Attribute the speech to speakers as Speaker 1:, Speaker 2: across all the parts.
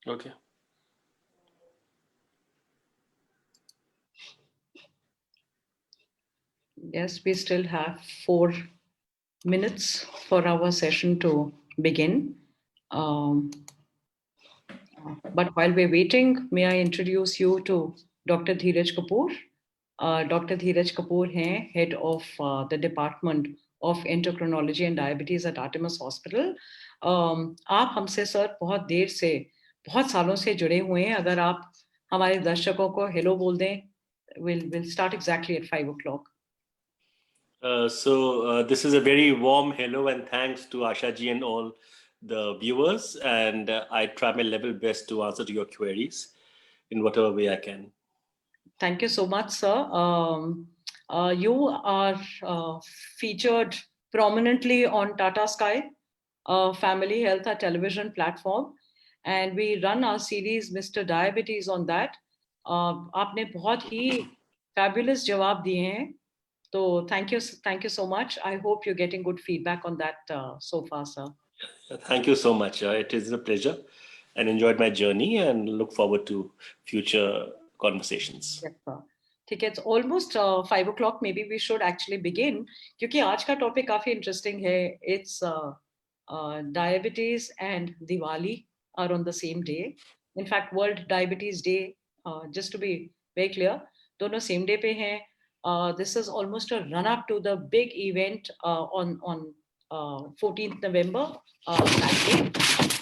Speaker 1: Okay.
Speaker 2: Yes, we still have 4 minutes for our session to begin. Um, but while we're waiting, may I introduce you to Dr. Dheeraj Kapoor? Dr. Dheeraj Kapoor हैं head of the Department of Endocrinology and Diabetes at Artemis Hospital. आप हमसे sir बहुत देर से बहुत सालों से जुड़े हुए हैं. अगर आप हमारे दर्शकों को हेलो बोल दें, we'll start exactly at 5 o'clock.
Speaker 1: This is a very warm hello and thanks to Asha ji and all the viewers, and I try my level best to answer to your queries in whatever way I can.
Speaker 2: Thank you so much, sir. You are featured prominently on Tata Sky, Family Health, a television platform, and we run our series Mr. Diabetes on that. आपने बहुत ही fabulous जवाब दिए हैं. So thank you so much. I hope you're getting good feedback on that so far, sir.
Speaker 1: Thank you so much. It is a pleasure, and enjoyed my journey, and look forward to future conversations.
Speaker 2: Yes, sir. ठीक है, it's almost 5 o'clock. Maybe we should actually begin क्योंकि आज का topic काफी interesting है. It's diabetes and Diwali are on the same day. In fact, World Diabetes Day, just to be very clear, दोनों same day पे हैं. This is almost a run up to the big event on 14th November, that day.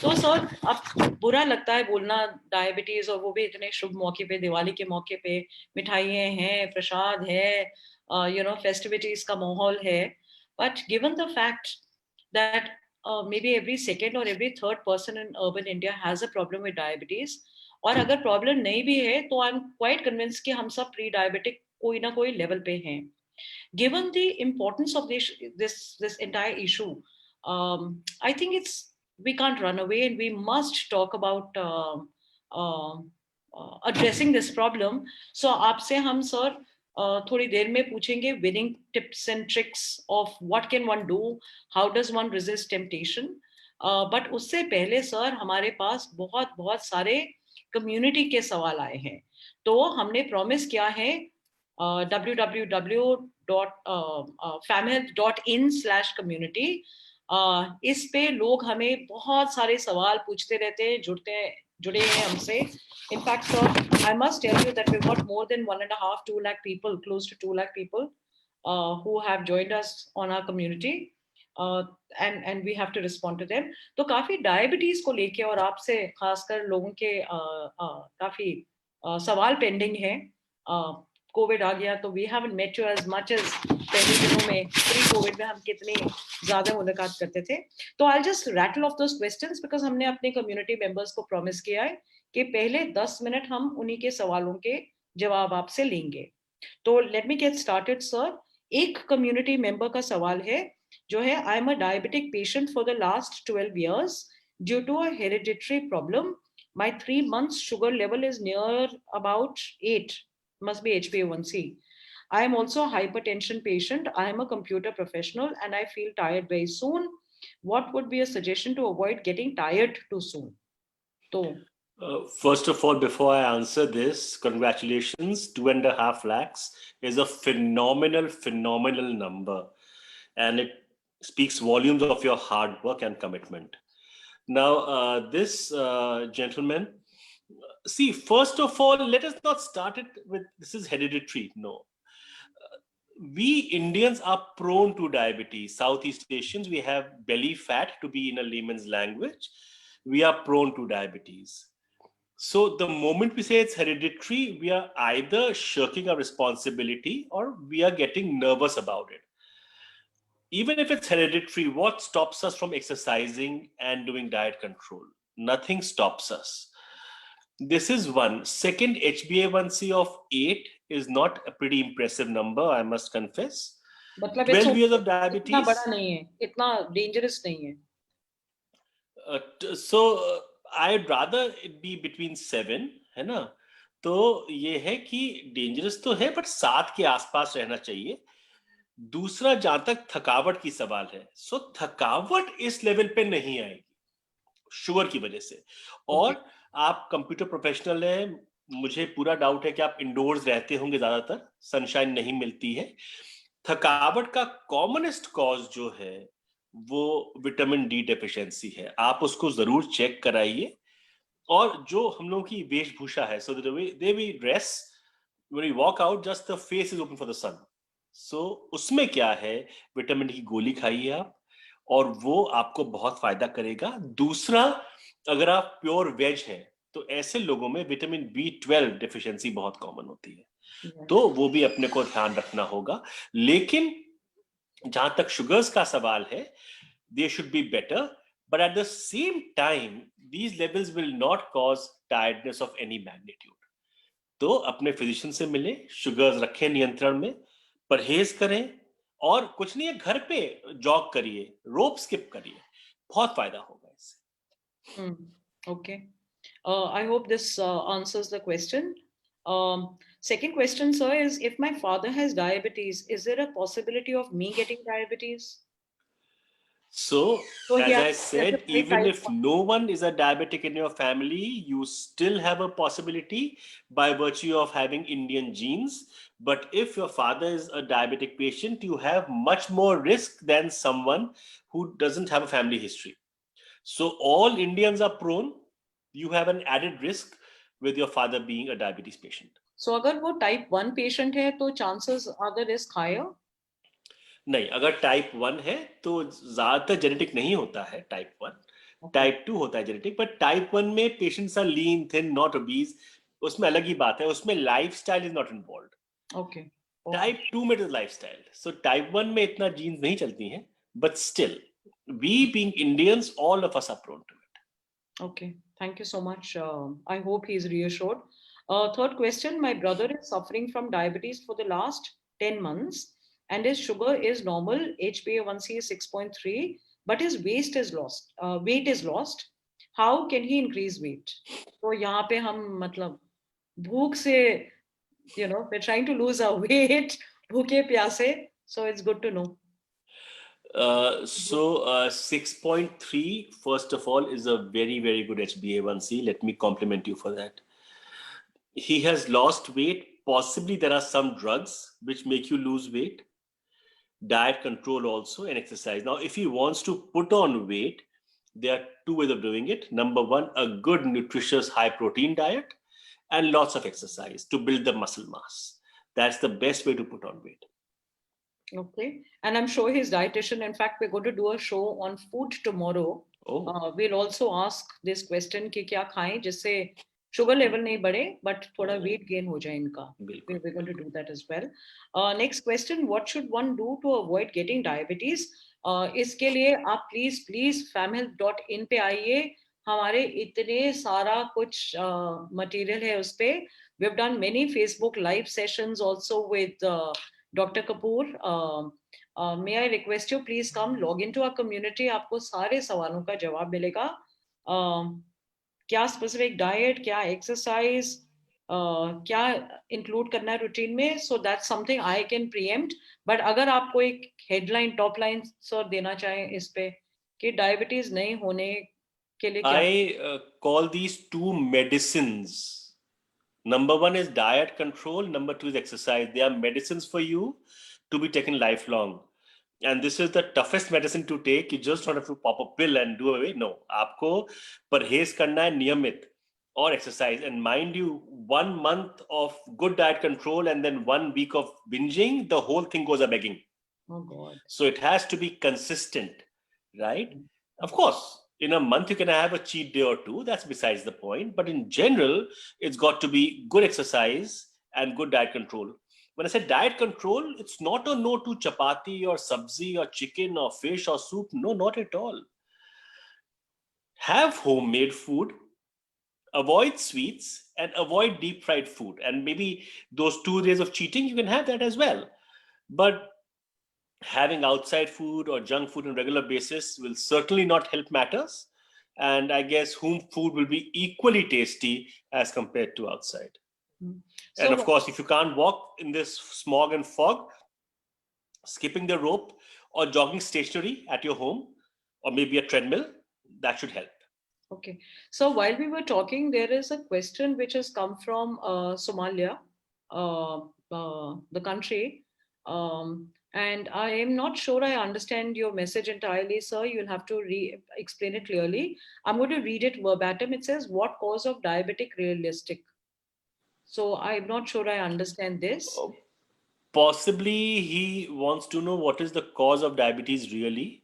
Speaker 2: तो sir, अब बुरा लगता है बोलना diabetes, और वो भी इतने शुभ मौके पे, दिवाली के मौके पे. मिठाइयाँ हैं, प्रसाद है, फेस्टिविटीज का माहौल है. But given the fact that maybe every second or every third person in urban India has a problem with diabetes, और अगर प्रॉब्लम नहीं भी है तो आई एम क्वाइट कन्विंस कि हम सब प्री डायबिटिक कोई ना कोई लेवल पे हैं. Given the importance of this entire issue, I think we can't run away, and we must talk about uh, addressing this problem. So आपसे हम सर थोड़ी देर में पूछेंगे winning tips and tricks of what can one do, how does one resist temptation. But उससे पहले sir हमारे पास बहुत बहुत सारे कम्युनिटी के सवाल आए हैं. तो हमने प्रॉमिस किया है www.famhealth.in/community. इस पे लोग हमें बहुत सारे सवाल पूछते रहते हैं, जुड़े हैं हमसे. In fact, sir, I must tell you that we've got more than 1.5-2 lakh people, close to 2 lakh people, who have joined us on our community, and we have to respond to them. तो काफी diabetes को लेके और आपसे खासकर लोगों के काफी सवाल पेंडिंग है. कोविड आ गया तो we haven't met you as much as पहले दिनों में. प्री कोविड में हम कितनी ज्यादा मुलाकात करते थे. तो I just rattle off those questions because हमने अपने कम्युनिटी मेंबर्स को प्रॉमिस किया है कि पहले 10 मिनट हम उन्हीं के सवालों के जवाब आपसे लेंगे. तो let me get started sir. एक कम्युनिटी मेंबर का सवाल है जो है, I am a diabetic patient for the last 12 years due to a hereditary problem. My 3 months sugar level is near about 8, must be HbA1c. I am also a hypertension patient. I am a computer professional and I feel tired very soon. What would be a suggestion to avoid getting tired too soon? So,
Speaker 1: First of all, before I answer this, congratulations. 2.5 lakhs is a phenomenal number, and it speaks volumes of your hard work and commitment. Now, this gentleman, see, first of all, let us not start it with this is hereditary. No. We Indians are prone to diabetes. Southeast Asians, we have belly fat, to be in a layman's language. We are prone to diabetes. So the moment we say it's hereditary, we are either shirking our responsibility or we are getting nervous about it. Even if it's hereditary, what stops us from exercising and doing diet control? Nothing stops us. This is one. Second, HbA1c of 8 is not a pretty impressive number, I must confess.
Speaker 2: मतलब
Speaker 1: 12 years of diabetes.
Speaker 2: इतना बड़ा नहीं है, इतना dangerous नहीं है.
Speaker 1: So I'd rather it be between 7, है ना. तो ये है कि डेंजरस तो है, बट 7 के आसपास रहना चाहिए. दूसरा, जहां तक थकावट की सवाल है, थकावट इस लेवल पे नहीं आएगी शुगर की वजह से. और आप कंप्यूटर प्रोफेशनल हैं, मुझे पूरा डाउट है कि आप इंडोर्स रहते होंगे, ज्यादातर सनशाइन नहीं मिलती है। थकावट का कॉमनेस्ट कॉज जो है वो विटामिन डी डेफिशिएंसी है, आप उसको जरूर चेक कराइए। और जो हम लोगों की वेशभूषा है, so they we dress when we walk out, just the face is open for the sun. So उसमें क्या है, विटामिन डी की गोली खाइए आप, और वो आपको बहुत फायदा करेगा। दूसरा, अगर आप प्योर वेज हैं तो ऐसे लोगों में विटामिन बी 12 डेफिशिएंसी बहुत कॉमन होती है,
Speaker 2: Yes.
Speaker 1: तो वो भी अपने को ध्यान रखना होगा। लेकिन जहां तक शुगर्स का सवाल है, they should be better, but at the same time these levels will not cause tiredness of any magnitude. तो अपने फिजिशियन से मिले, शुगर्स रखें नियंत्रण में, परहेज करें, और कुछ नहीं है, घर पे जॉग करिए, रोप स्किप करिए, बहुत फायदा होगा इससे।
Speaker 2: Okay. I hope this answers the question. Second question, sir, is if my father has diabetes, is there a possibility of me getting diabetes?
Speaker 1: So,
Speaker 2: So he
Speaker 1: as
Speaker 2: has
Speaker 1: I
Speaker 2: to
Speaker 1: said,
Speaker 2: specify
Speaker 1: even
Speaker 2: type
Speaker 1: if
Speaker 2: 1.
Speaker 1: no one is a diabetic in your family, you still have a possibility by virtue of having Indian genes. But if your father is a diabetic patient, you have much more risk than someone who doesn't have a family history. So, all Indians are prone. You have an added risk with your father being a diabetes patient.
Speaker 2: So अगर वो type 1 patient है तो chances are the risk higher?
Speaker 1: नहीं, अगर type 1 है तो ज्यादातर genetic नहीं होता है टाइप 1,
Speaker 2: Okay.
Speaker 1: टाइप 2 होता है जेनेटिक। बट टाइप 1 में patients are lean thin not obese, उसमें अलग ही बात है, उसमें lifestyle is not involved.
Speaker 2: Okay. Okay.
Speaker 1: Type 2 में it is lifestyle, so type 1 में इतना जीन्स नहीं चलती हैं, but still we being Indians all of us are prone to it.
Speaker 2: Okay, thank you so much. I hope he's reassured. Third question, my brother is suffering from diabetes for the last 10 months and his sugar is normal, HbA1c is 6.3, but his weight is lost. How can he increase weight? So यहाँ पे हम मतलब भूख से, we're trying to lose our weight, भूखे प्यासे, so it's good to know.
Speaker 1: 6.3, first of all, is a very, very good HbA1c. Let me compliment you for that. He has lost weight. Possibly there are some drugs which make you lose weight, diet control also, and exercise. Now, if he wants to put on weight, there are two ways of doing it. Number one, a good, nutritious, high protein diet, and lots of exercise to build the muscle mass. That's the best way to put on weight.
Speaker 2: Okay. And I'm sure his dietitian, in fact, we're going to do a show on food tomorrow.
Speaker 1: Oh.
Speaker 2: We'll also ask this question कि क्या खाएं जिससे sugar level नहीं बढ़े but थोड़ा weight gain हो जाए इनका. We're going to do that as well. Next question, what should one do to avoid getting diabetes? इसके लिए आप please famhealth.in पे आइए, हमारे इतने सारा कुछ material है उस पे. We've done many Facebook live sessions also with Dr. Kapoor. May I request you please come log into our community, आपको सारे सवालों का जवाब मिलेगा. क्या स्पेसिफिक डाइट, क्या एक्सरसाइज, क्या इंक्लूड करना है रूटीन में, so that's something I can pre-empt. But अगर आपको एक हेडलाइन टॉप लाइन सर देना चाहें इस पे कि डायबिटीज नहीं होने के लिए क्या?
Speaker 1: I call these two medicines. Number one is diet control. Number two is exercise. They are medicines for you to be taken lifelong. And this is the toughest medicine to take. You just don't have to pop a pill and do away. No, आपको परहेज करना है नियमित, और exercise. And mind you, 1 month of good diet control and then 1 week of binging, the whole thing goes a begging.
Speaker 2: Oh God.
Speaker 1: So it has to be consistent, right? Of course, in a month you can have a cheat day or two, that's besides the point. But in general, it's got to be good exercise and good diet control. When I say diet control, it's not a no to chapati or sabzi or chicken or fish or soup. No, not at all. Have homemade food, avoid sweets, and avoid deep fried food. And maybe those 2 days of cheating, you can have that as well. But having outside food or junk food on a regular basis will certainly not help matters. And I guess home food will be equally tasty as compared to outside.
Speaker 2: So,
Speaker 1: and of course, if you can't walk in this smog and fog, skipping the rope or jogging stationary at your home or maybe a treadmill, that should help.
Speaker 2: Okay. So while we were talking, there is a question which has come from Somalia, the country. And I am not sure I understand your message entirely, sir. You'll have to explain it clearly. I'm going to read it verbatim. It says, "What cause of diabetic realistic?" So I'm not sure I understand this.
Speaker 1: Uh, Possibly he wants to know what is the cause of diabetes really.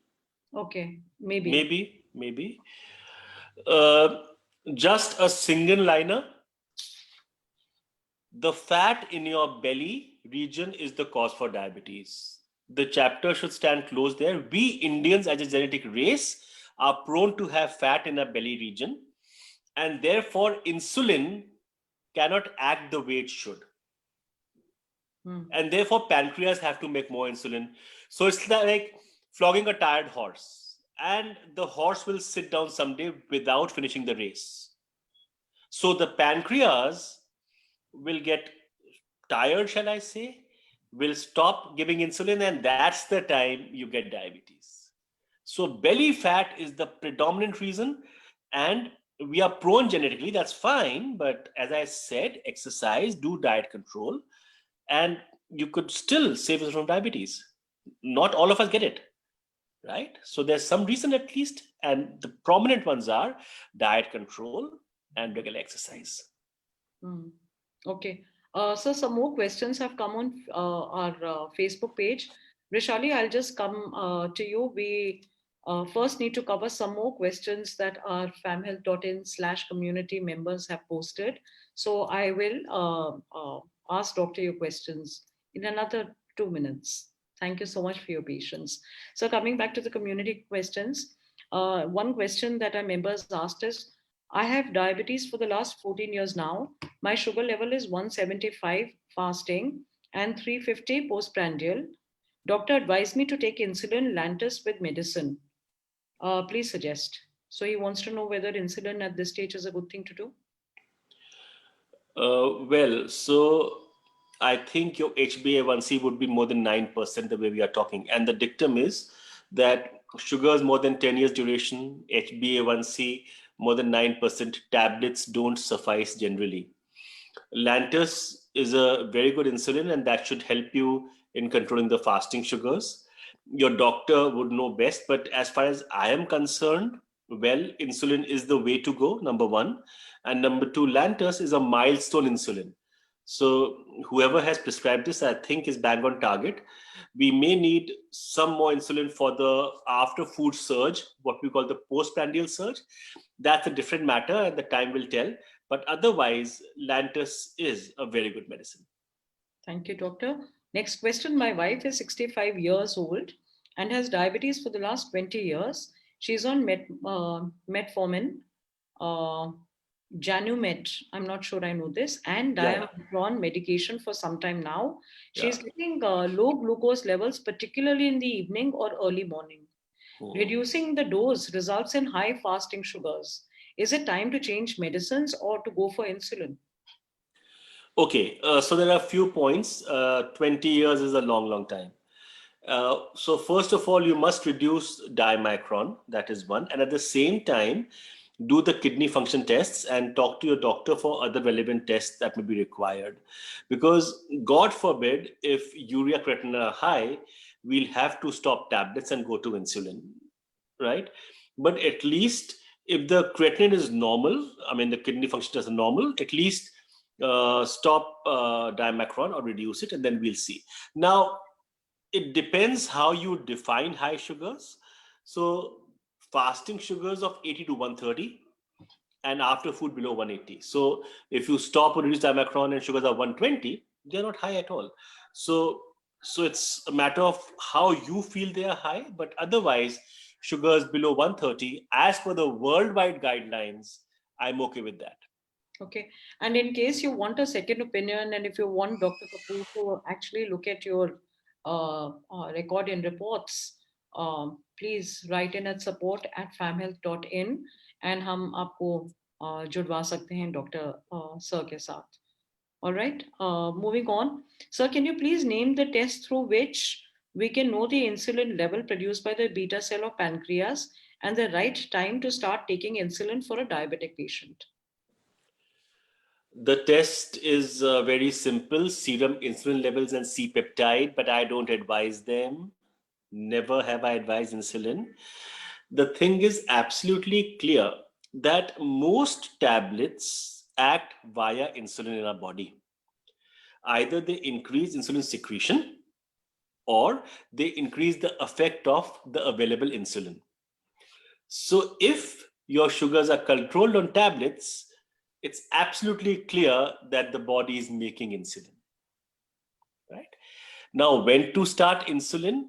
Speaker 2: Okay, maybe.
Speaker 1: Maybe. Uh, just a single liner. The fat in your belly region is the cause for diabetes. The chapter should stand close there. We Indians, as a genetic race, are prone to have fat in our belly region, and therefore insulin cannot act the way it should. And therefore pancreas have to make more insulin. So it's like flogging a tired horse, and the horse will sit down someday without finishing the race. So the pancreas will get tired, shall I say, will stop giving insulin, and that's the time you get diabetes. So belly fat is the predominant reason, and we are prone genetically, that's fine, but as I said, exercise, do diet control, and you could still save us from diabetes. Not all of us get it, right? So there's some reason at least, and the prominent ones are diet control and regular exercise.
Speaker 2: Hmm. Okay. So some more questions have come on our Facebook page. Rishali, I'll just come to you. We first need to cover some more questions that our famhealth.in/community members have posted. So I will ask Doctor your questions in another 2 minutes. Thank you so much for your patience. So coming back to the community questions, one question that our members asked is, I have diabetes for the last 14 years now. My sugar level is 175 fasting and 350 postprandial. Doctor advised me to take insulin Lantus with medicine. Please suggest. So he wants to know whether insulin at this stage is a good thing to do.
Speaker 1: So I think your HbA1c would be more than 9% the way we are talking. And the dictum is that sugars more than 10 years duration, HbA1c more than 9%, tablets don't suffice generally. Lantus is a very good insulin, and that should help you in controlling the fasting sugars. Your doctor would know best, but as far as I am concerned, well, insulin is the way to go, number one. And number two, Lantus is a milestone insulin. So whoever has prescribed this, I think, is bang on target. We may need some more insulin for the after food surge, what we call the postprandial surge. That's a different matter, and the time will tell. But otherwise, Lantus is a very good medicine.
Speaker 2: Thank you, doctor. Next question. My wife is 65 years old and has diabetes for the last 20 years. She's on metformin, uh, Janumet, I'm not sure I know this, and
Speaker 1: Yeah.
Speaker 2: Diamorphone medication for some time now.
Speaker 1: Yeah.
Speaker 2: She's getting low glucose levels, particularly in the evening or early morning.
Speaker 1: Hmm.
Speaker 2: Reducing the dose results in high fasting sugars. Is it time to change medicines or to go for insulin?
Speaker 1: Okay, so there are a few points. 20 years is a long, long time. So first of all, you must reduce diamicron, that is one. And at the same time, do the kidney function tests and talk to your doctor for other relevant tests that may be required. Because God forbid, if urea creatinine are high, we'll have to stop tablets and go to insulin, right? But at least if the creatinine is normal, I mean the kidney function is normal, at least stop diamacron or reduce it, and then we'll see. Now, it depends how you define high sugars. So fasting sugars of 80 to 130 and after food below 180. So if you stop or reduce diamacron and sugars are 120, they're not high at all. So it's a matter of how you feel they are high, but otherwise sugars below 130 as per the worldwide guidelines, I'm okay with that.
Speaker 2: Okay. And in case you want a second opinion, and if you want Dr. Kapoor to actually look at your record and reports, please write in at support@famhealth.in and हम आपको जुड़वा सकते हैं doctor sir के साथ. All right. Moving on. Sir, can you please name the test through which we can know the insulin level produced by the beta cell of pancreas and the right time to start taking insulin for a diabetic patient?
Speaker 1: The test is very simple: serum insulin levels and C-peptide, but I don't advise them. Never have I advised insulin. The thing is absolutely clear that most tablets act via insulin in our body. Either they increase insulin secretion or they increase the effect of the available insulin. So if your sugars are controlled on tablets, it's absolutely clear that the body is making insulin. Right? Now, when to start insulin?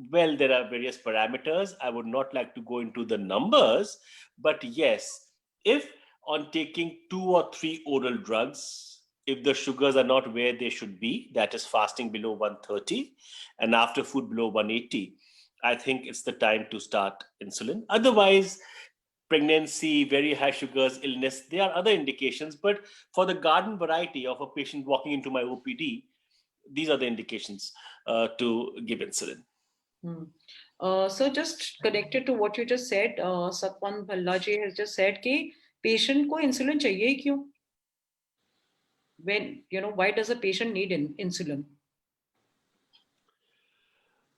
Speaker 1: Well, there are various parameters. I would not like to go into the numbers, but yes, if on taking 2 or 3 oral drugs, if the sugars are not where they should be, that is fasting below 130 and after food below 180, I think it's the time to start insulin. Otherwise, pregnancy, very high sugars, illness, there are other indications. But for the garden variety of a patient walking into my OPD, these are the indications to give insulin.
Speaker 2: So just connected to what you just said, Satwan Bhallaji has just said कि patient को insulin चाहिए ही क्यों? When, why does a patient need insulin?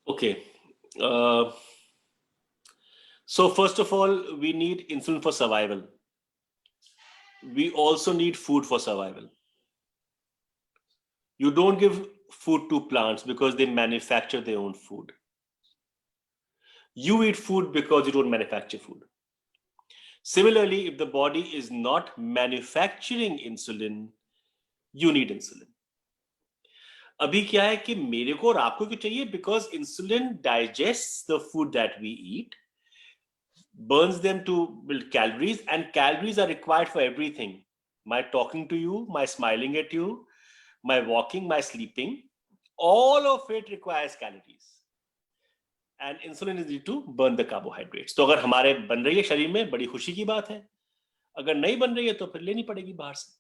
Speaker 1: Okay. So first of all, we need insulin for survival. We also need food for survival. You don't give food to plants because they manufacture their own food. You eat food because you don't manufacture food. Similarly, if the body is not manufacturing insulin, you need insulin. अभी क्या है कि मेरे को और आपको क्यों चाहिए? Because insulin digests the food that we eat, burns them to build calories, and calories are required for everything. My talking to you, my smiling at you, my walking, my sleeping, all of it requires calories. And insulin is needed to burn the carbohydrates. तो अगर हमारे बन रही है शरीर में, बड़ी खुशी की बात है. अगर नहीं बन रही है तो फिर लेनी पड़ेगी बाहर से.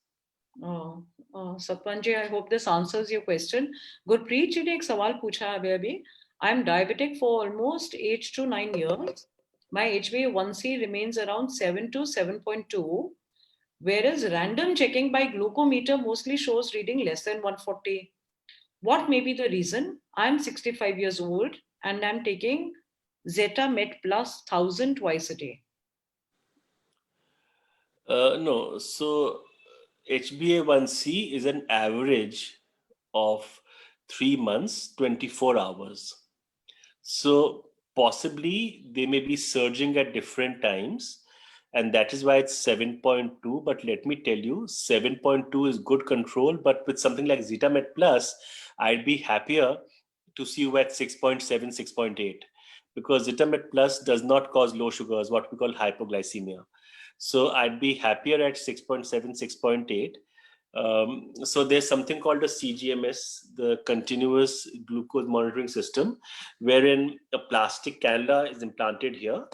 Speaker 2: Satwanji, I hope this answers your question. Gurpreet ji ने एक सवाल पूछा है अभी. I'm diabetic for almost 8 to 9 years. My HbA1c remains around 7 to 7.2, whereas random checking by glucometer mostly shows reading less than 140. What may be the reason? I'm 65 years old and I'm taking Zeta Met Plus 1000 twice a day.
Speaker 1: No, so HbA1c is an average of 3 months, 24 hours. So possibly they may be surging at different times, and that is why it's 7.2. But let me tell you, 7.2 is good control. But with something like Zetamet Plus, I'd be happier to see you at 6.7, 6.8, because Zetamet Plus does not cause low sugars, what we call hypoglycemia. So I'd be happier at 6.7, 6.8. So there's something called a CGMS, the continuous glucose monitoring system, wherein a plastic cannula is implanted here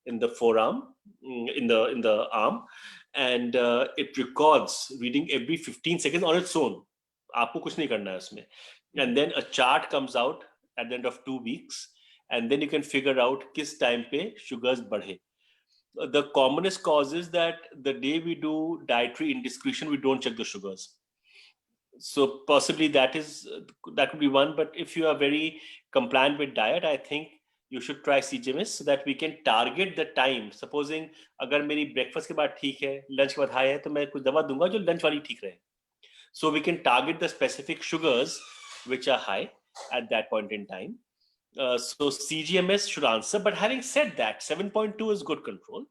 Speaker 1: in the forearm, in the arm, and it records reading every 15 seconds on its own. आपको कुछ नहीं करना है उसमें. And then a chart comes out at the end of 2 weeks, and then you can figure out किस time पे sugars बढ़े. The commonest cause is that the day we do dietary indiscretion, we don't check the sugars. So possibly that could be one. But if you are very compliant with diet, I think you should try CGMS so that we can target the time. Supposing अगर मेरी breakfast के बाद ठीक है, lunch के बाद high है, तो मैं कुछ दवा दूंगा जो lunch वाली ठीक रहे. So we can target the specific sugars which are high at that point in time. So CGMS should answer. But having said that, 7.2 is good control,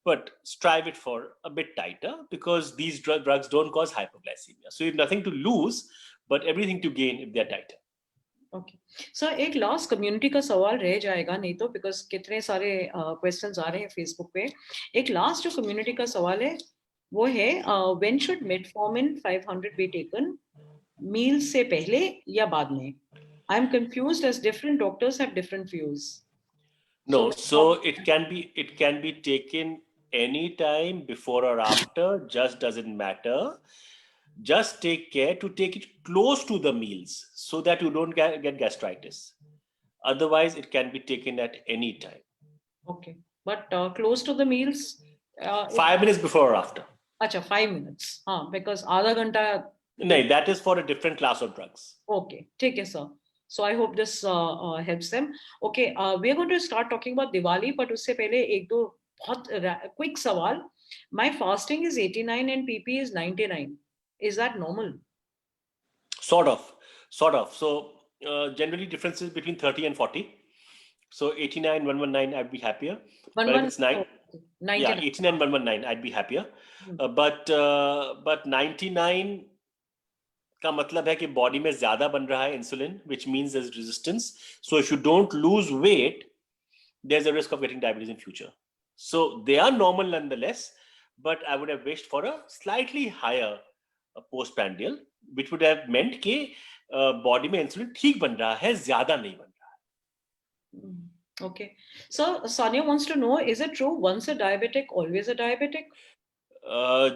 Speaker 1: but strive it for a bit tighter, because these drugs don't cause hypoglycemia. So you have nothing to lose, but everything to gain if they're tighter.
Speaker 2: Okay. So एक last community का सवाल रह जाएगा नहीं तो, because कितने सारे questions आ रहे हैं Facebook पे. एक last जो community का सवाल है वो है when should metformin 500 be taken? Meals से पहले या बाद में? I'm confused as different doctors have different views.
Speaker 1: No, so it can be taken anytime, before or after, just doesn't matter. Just take care to take it close to the meals so that you don't get gastritis. Otherwise, it can be taken at any time.
Speaker 2: Okay. but close to the meals.
Speaker 1: 5 minutes before or after.
Speaker 2: Acha, 5 minutes. Because आधा घंटा.
Speaker 1: No, that is for a different class of drugs.
Speaker 2: Okay, take it, sir. So I hope this helps them. Okay, we are going to start talking about Diwali, but उससे पहले एक दो बहुत quick सवाल. My fasting is 89 and PP is 99. Is that normal?
Speaker 1: Sort of. So generally differences between 30 and 40. So 89, 119, I'd be happier. But if it's 9,
Speaker 2: 99.
Speaker 1: yeah, 89, 119, I'd be happier. But 99 का मतलब है कि बॉडी में ज्यादा बन रहा है insulin, which means there's resistance. So if you don't lose weight, there's a risk of getting diabetes in future. So they are normal nonetheless, but I would have wished for a slightly higher postprandial, which would have meant कि body में insulin ठीक बन रहा है, ज्यादा नहीं बन रहा है.
Speaker 2: Okay. So Sonia wants to know, is it true once a diabetic, always a diabetic?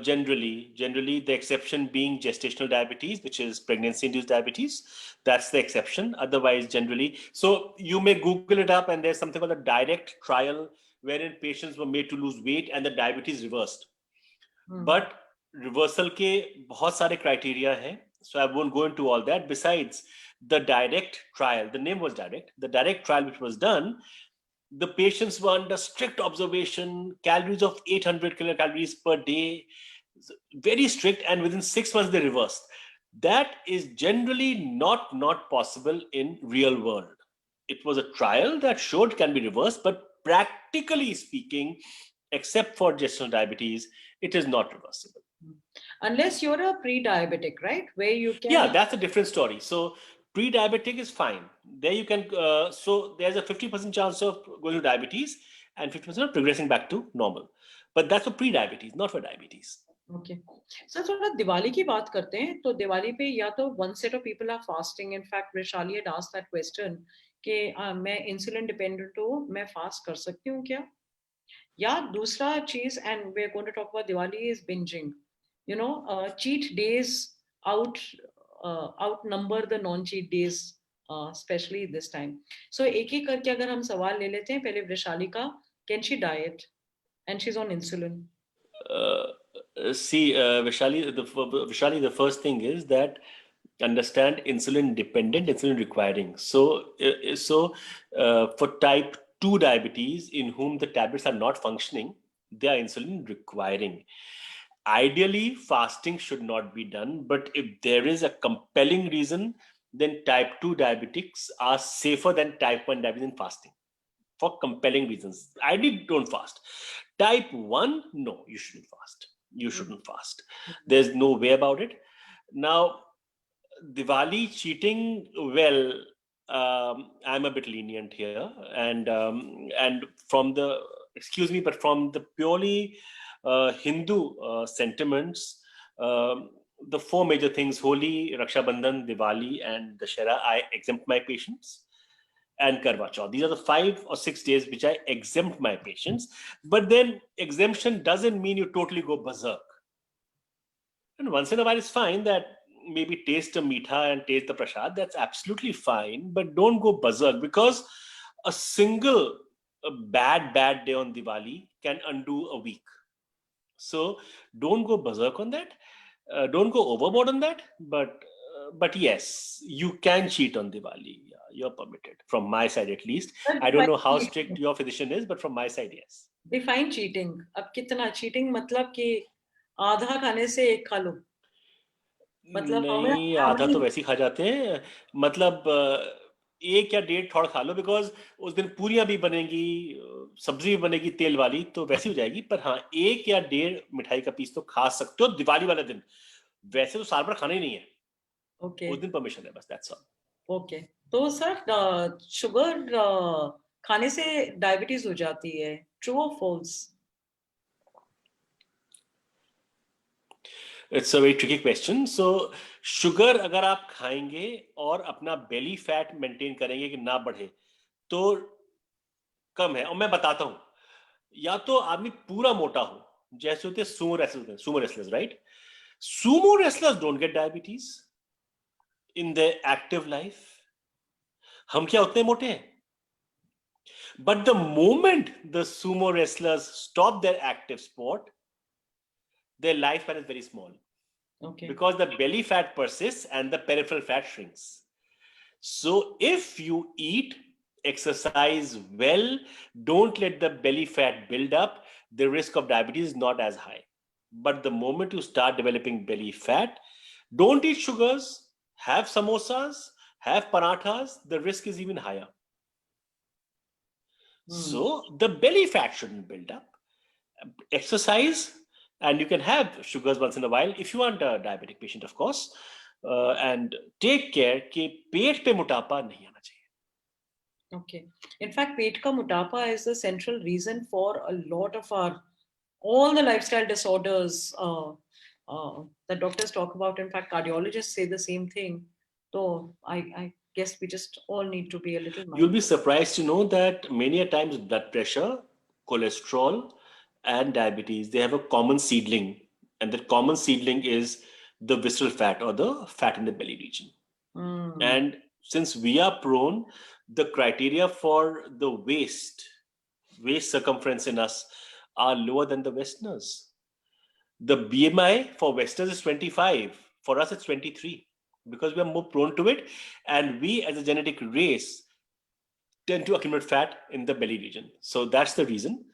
Speaker 1: Generally, the exception being gestational diabetes, which is pregnancy-induced diabetes. That's the exception. Otherwise, generally, so you may Google it up, and there's something called a direct trial wherein patients were made to lose weight and the diabetes reversed. But reversal के बहुत सारे criteria हैं, so I won't go into all that. Besides, the direct trial, the name was direct. The direct trial which was done, the patients were under strict observation, calories of 800 kilocalories per day, very strict, and within 6 months they reversed. That is generally not possible in real world. It was a trial that showed can be reversed, but practically speaking, except for gestational diabetes, it is not reversible.
Speaker 2: Unless you're a pre-diabetic, right? Where you can...
Speaker 1: Yeah, that's a different story. So pre-diabetic is fine. There you can, so there's a 50% chance of going to diabetes and 50% of progressing back to normal. But that's for pre-diabetes, not for diabetes.
Speaker 2: Okay. So थोड़ा दिवाली की बात करते हैं. तो दिवाली पे या तो one set of people are fasting. In fact, Vaishali had asked that question कि मैं insulin dependent हूँ, मैं fast कर सकती हूँ क्या? या दूसरा चीज, and we're going to talk about Diwali, is binging. You know, cheat days outnumber the non-cheat days, especially this time. So एक एक करके अगर हम सवाल ले लेते हैं, पहले वृषाली का, can she diet? And she's on insulin.
Speaker 1: See, Vishali, the first thing is that understand insulin dependent, insulin requiring. So for type 2 diabetes in whom the tablets are not functioning, they are insulin requiring. Ideally, fasting should not be done, but if there is a compelling reason, then type 2 diabetics are safer than type 1 diabetes in fasting for compelling reasons. Ideally, don't fast. Type 1, no, you shouldn't fast. You shouldn't fast. There's no way about it. Now, Diwali cheating, well, I'm a bit lenient here, and from the, excuse me, but from the purely Hindu sentiments, the four major things: Holi, Raksha Bandhan, Diwali, and Dashera, I exempt my patients. And Karwa Chauth. These are the 5 or 6 days which I exempt my patients. But then exemption doesn't mean you totally go berserk. And once in a while, it's fine that maybe taste a meetha and taste the prasad. That's absolutely fine. But don't go berserk, because a single bad day on Diwali can undo a week. So don't go berserk on that. Don't go overboard on that. But yes, you can cheat on Diwali. Yeah, you're permitted. From my side, at least. I don't know how strict your physician is, but from my side, yes.
Speaker 2: Define cheating. अब कितना cheating मतलब कि आधा खाने से एक खा लो.
Speaker 1: मतलब नहीं, आधा तो वैसे ही खा जाते हैं. मतलब 1 या 1.5 थोड़ा खा लो, बिकॉज उस दिन पूरियां भी बनेगी, सब्जी भी बनेगी तेल वाली, तो वैसी हो जाएगी. पर हाँ, 1 या 1.5 मिठाई का पीस तो खा सकते हो दिवाली वाले दिन. वैसे तो साल भर खाना ही नहीं है.
Speaker 2: ओके,
Speaker 1: उस दिन परमिशन है बस, दैट्स ऑल.
Speaker 2: ओके. तो सर, शुगर खाने से डायबिटीज हो जाती है, ट्रू और false?
Speaker 1: It's a very tricky question. So sugar अगर आप खाएंगे और अपना बेली फैट मेंटेन करेंगे कि ना बढ़े, तो कम है. और मैं बताता हूं, या तो आदमी पूरा मोटा हो, जैसे होते Sumo wrestlers, right? Sumo wrestlers don't get diabetes in the active life. हम क्या उतने मोटे हैं? But the moment the sumo wrestlers stop their active sport, their lifespan is very small.
Speaker 2: Okay.
Speaker 1: Because the belly fat persists and the peripheral fat shrinks. So if you eat, exercise well, don't let the belly fat build up, the risk of diabetes is not as high. But the moment you start developing belly fat, don't eat sugars, have samosas, have parathas, the risk is even higher. So the belly fat shouldn't build up. Exercise, and you can have sugars once in a while if you aren't a diabetic patient, of course. And take care कि पेट पे मोटापा नहीं आना चाहिए.
Speaker 2: Okay. In fact, pet ka motapa is the central reason for a lot of all the lifestyle disorders that doctors talk about. In fact, cardiologists say the same thing. So I guess we just all need to be a little mindful.
Speaker 1: You'll be surprised to know that many a times blood pressure, cholesterol, and diabetes, they have a common seedling. And that common seedling is the visceral fat or the fat in the belly region. And since we are prone, the criteria for the waist circumference in us are lower than the Westerners. The BMI for Westerners is 25. For us, it's 23 because we are more prone to it. And we, as a genetic race, tend to accumulate fat in the belly region. So that's the reason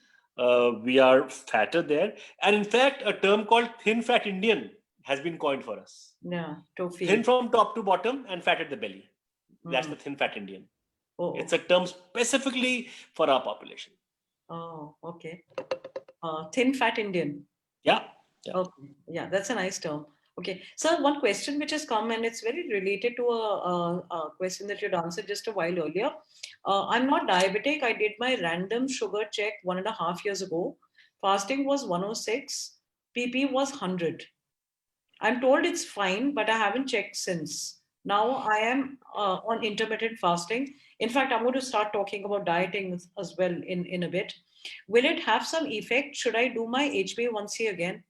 Speaker 1: we are fatter there. And in fact, a term called thin fat Indian has been coined for us.
Speaker 2: Yeah, tofu.
Speaker 1: Thin from top to bottom and fat at the belly. That's the thin fat Indian.
Speaker 2: Oh.
Speaker 1: It's a term specifically for our population.
Speaker 2: Oh, okay. Thin fat Indian.
Speaker 1: Yeah.
Speaker 2: Okay. Yeah, that's a nice term. Okay. So one question which has come, and it's very related to a question that you'd answered just a while earlier. I'm not diabetic. I did my random sugar check 1.5 years ago. Fasting was 106. PP was 100. I'm told it's fine, but I haven't checked since. Now I am on intermittent fasting. In fact, I'm going to start talking about dieting as well in a bit. Will it have some effect? Should I do my HbA1c again?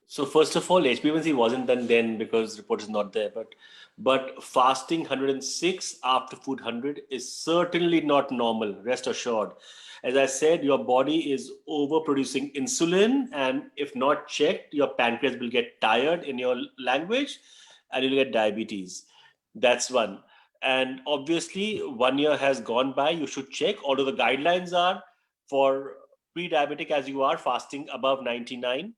Speaker 1: So first of all, HbA1c wasn't done then because report is not there. But fasting 106 after food 100 is certainly not normal. Rest assured. As I said, your body is overproducing insulin, and if not checked, your pancreas will get tired in your language, and you'll get diabetes. That's one. And obviously, 1 year has gone by. You should check. Although the guidelines are for pre-diabetic as you are, fasting above 99.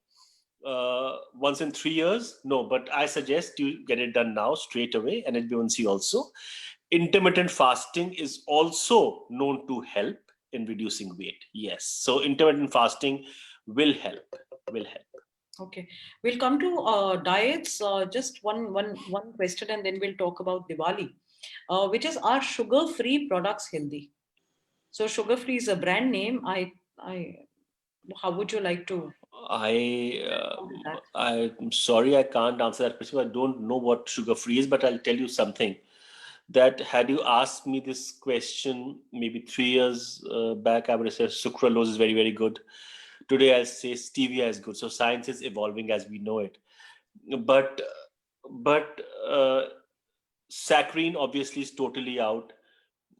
Speaker 1: Once in 3 years, no, but I suggest you get it done now straight away, and HbA1c also. Intermittent fasting is also known to help in reducing weight. Yes, so intermittent fasting will help.
Speaker 2: Okay, we'll come to diets. Just one question, and then we'll talk about Diwali, which is, are sugar-free products healthy? So sugar-free is a brand name. How would you like to?
Speaker 1: I'm sorry I can't answer that question. I don't know what sugar-free is, but I'll tell you something. That had you asked me this question maybe 3 years back, I would have said sucralose is very, very good. Today I'll say stevia is good. So science is evolving as we know it. But saccharine obviously is totally out.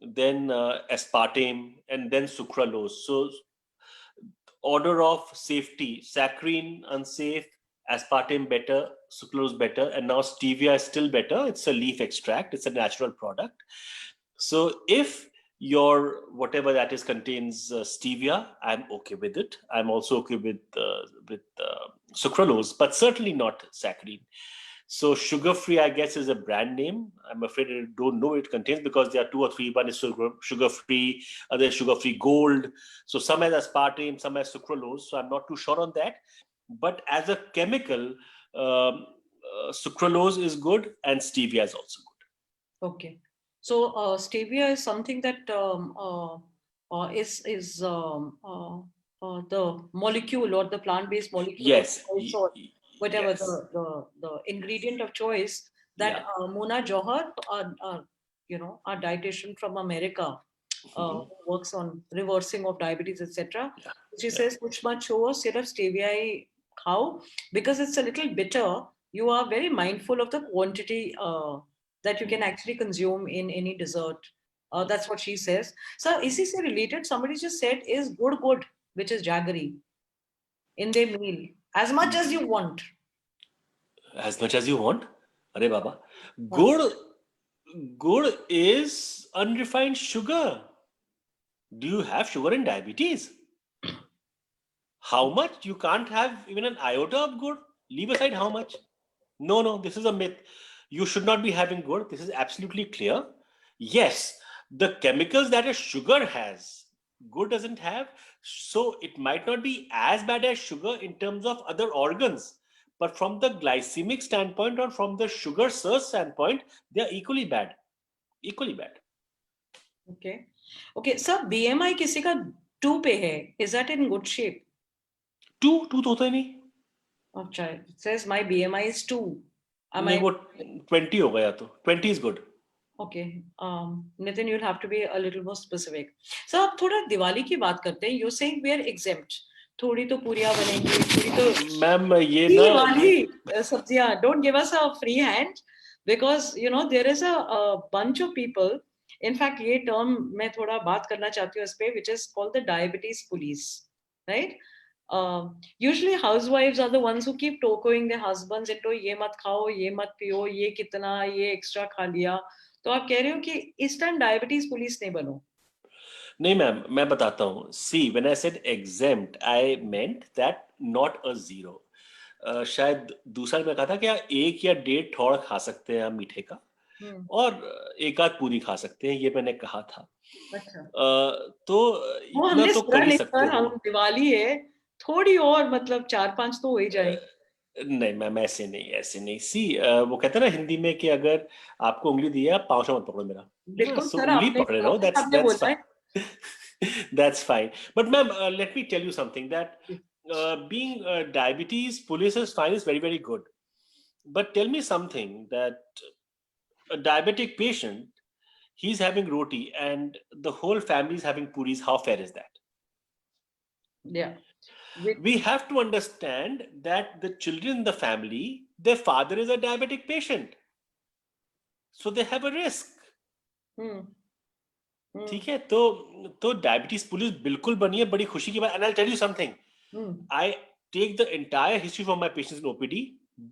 Speaker 1: Then aspartame, and then sucralose. So order of safety: saccharine unsafe, aspartame better, sucralose better, and now stevia is still better. It's a leaf extract. It's a natural product. So if your whatever that is contains stevia, I'm okay with it. I'm also okay with sucralose, but certainly not saccharine. So sugar-free, I guess, is a brand name. I'm afraid I don't know what it contains because there are 2 or 3. One is sugar-free, other is sugar-free gold. So some has aspartame, some has sucralose. So I'm not too sure on that. But as a chemical, sucralose is good and stevia is also good.
Speaker 2: Okay. So stevia is something that is the molecule or the plant-based molecule.
Speaker 1: Yes.
Speaker 2: Or whatever
Speaker 1: yes.
Speaker 2: the ingredient of choice that Mona Johar, our dietitian from America, who works on reversing of diabetes, etc. She says, "Kuch mat chho, sirf stevia hi khao," because it's a little bitter. You are very mindful of the quantity that you can actually consume in any dessert. That's what she says. So, इसी से related, somebody just said, is good, which is jaggery, in their meal, as much as you want.
Speaker 1: As much as you want. Arey Baba.
Speaker 2: हाँ.
Speaker 1: Good is unrefined sugar. Do you have sugar in diabetes? How much? You can't have even an iota of good. Leave aside how much. No, this is a myth. You should not be having good. This is absolutely clear. Yes, the chemicals that a sugar has, good doesn't have. So it might not be as bad as sugar in terms of other organs. But from the glycemic standpoint or from the sugar surge standpoint, they are equally bad. Equally bad.
Speaker 2: Okay. So BMI किसी का 2 पे है. Is that in good shape?
Speaker 1: 2 तो होता ही नहीं.
Speaker 2: अच्छा. It says my BMI is 2.
Speaker 1: नहीं वो 20 हो गया तो 20 is good.
Speaker 2: Okay. Nitin, you'll have to be a little more specific. So अब थोड़ा दिवाली की बात करते हैं. You're saying we are exempt. थोड़ी तो पूरियां बनेंगी, थोड़ी तो
Speaker 1: मैम ये ना
Speaker 2: दिवाली सब्जियां. Don't give us a free hand because there is a bunch of people. In fact, ये term मैं थोड़ा बात करना चाहती हूँ इस पे, which is called the diabetes police, right? Usually housewives are the ones who keep toking their husbands into ये मत खाओ, ये मत पियो, ये कितना, ये एक्स्ट्रा खा लिया. तो आप कह रहे हो कि इस टाइम डायबिटीज पुलिस नहीं बनो.
Speaker 1: नहीं मैम, मैं बताता हूँ. See, when I said exempt, I meant that not a zero. शायद दूसरा मैं कहा था कि एक या 1.5 थोड़ा खा सकते हैं हम मीठे का और एक आध पूरी खा सकते हैं, ये मैंने कहा था.
Speaker 2: अच्छा.
Speaker 1: तो इतना तो कर ही सकते
Speaker 2: हम
Speaker 1: हो.
Speaker 2: दिवाली है, थोड़ी और मतलब 4-5 तो हो ही जाए.
Speaker 1: नहीं मैम, ऐसे नहीं. सी वो कहते हैं ना हिंदी में कि अगर आपको उंगली दी है, आप पाँव से मत पकड़ो मेरा.
Speaker 2: बिल्कुल
Speaker 1: सो
Speaker 2: सर,
Speaker 1: उंगली
Speaker 2: आपने
Speaker 1: पकड़े रहो. that's
Speaker 2: आपने
Speaker 1: that's
Speaker 2: बोला है.
Speaker 1: fine. That's fine. But ma'am, let me tell you something that being diabetes police is fine, is very, very good. But tell me something that a diabetic patient, he's having roti and the whole family is having puris. How fair is that?
Speaker 2: Yeah.
Speaker 1: We have to understand that the children in the family, their father is a diabetic patient. So they have a risk. ठीक है, तो diabetes police बिल्कुल बनी है, बड़ी खुशी की बात. And I tell you something, I take the entire history from my patients in OPD,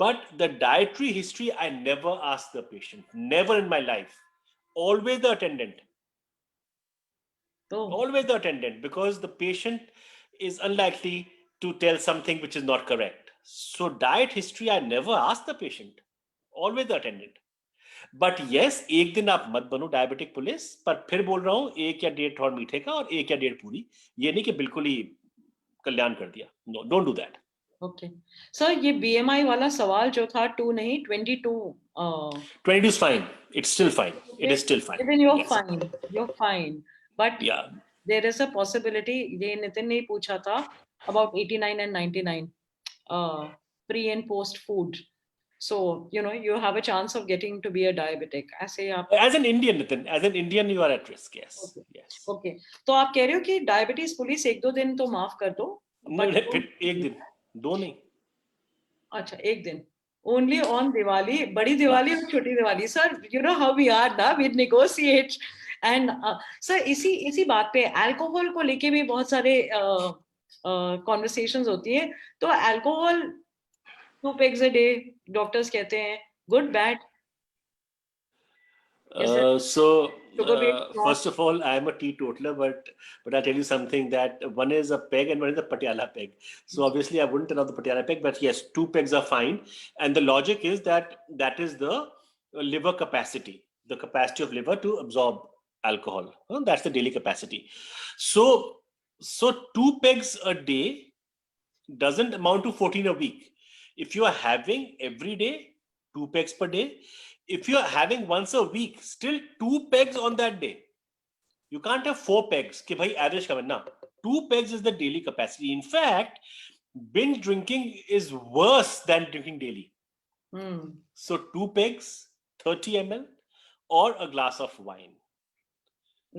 Speaker 1: but the dietary history I never ask the patient, never in my life. Always the attendant. Always the attendant, because the patient is unlikely to tell something which is not correct. So diet history I never ask the patient. Always the attendant. But yes, एक दिन आप मत बनो diabetic police. पर फिर बोल रहा हूँ, 1 या 1.5 थोड़ा मीठे का और 1 या 1.5 पूरी. ये नहीं कि बिल्कुल ही कल्याण कर दिया. No, don't do that.
Speaker 2: Okay sir, ये बीएमआई वाला सवाल जो था 2 नहीं 22.
Speaker 1: 22 is fine. It's still fine. It is still fine.
Speaker 2: Even you're
Speaker 1: Yes.
Speaker 2: fine. You're fine. But
Speaker 1: Yeah.
Speaker 2: there is a possibility, ये नितिन ने पूछा था about 89 and 99 pre and post food. So, you have a chance of getting to be a diabetic. ऐसे आप
Speaker 1: As an Indian, Nitin, as an Indian, you are at risk. Yes.
Speaker 2: Okay.
Speaker 1: Yes.
Speaker 2: Okay. तो आप कह रहे हो कि diabetes police 1-2 दिन तो माफ कर दो.
Speaker 1: नहीं, फिर एक दिन, 2 नहीं.
Speaker 2: अच्छा, एक दिन. Only on Diwali, बड़ी दिवाली और छोटी Diwali. Sir, you know how we are ना, we negotiate. And sir, इसी बात पे अल्कोहल को लेके भी बहुत सारे conversations होती हैं. तो alcohol 2 pegs a day, doctors कहते हैं, good, bad?
Speaker 1: First of all, I am a teetotaler, but I'll tell you something, that one is a peg and one is a Patiala peg. So obviously I wouldn't allow the Patiala peg, but yes, 2 pegs are fine. And the logic is that is the liver capacity, the capacity of liver to absorb alcohol. That's the daily capacity. So 2 pegs a day doesn't amount to 14 a week. If you are having every day 2 pegs per day, if you are having once a week, still 2 pegs on that day. You can't have 4 pegs. Ki bhai average ka banna. 2 pegs is the daily capacity. In fact, binge drinking is worse than drinking daily. So 2 pegs, 30 ml, or a glass of wine.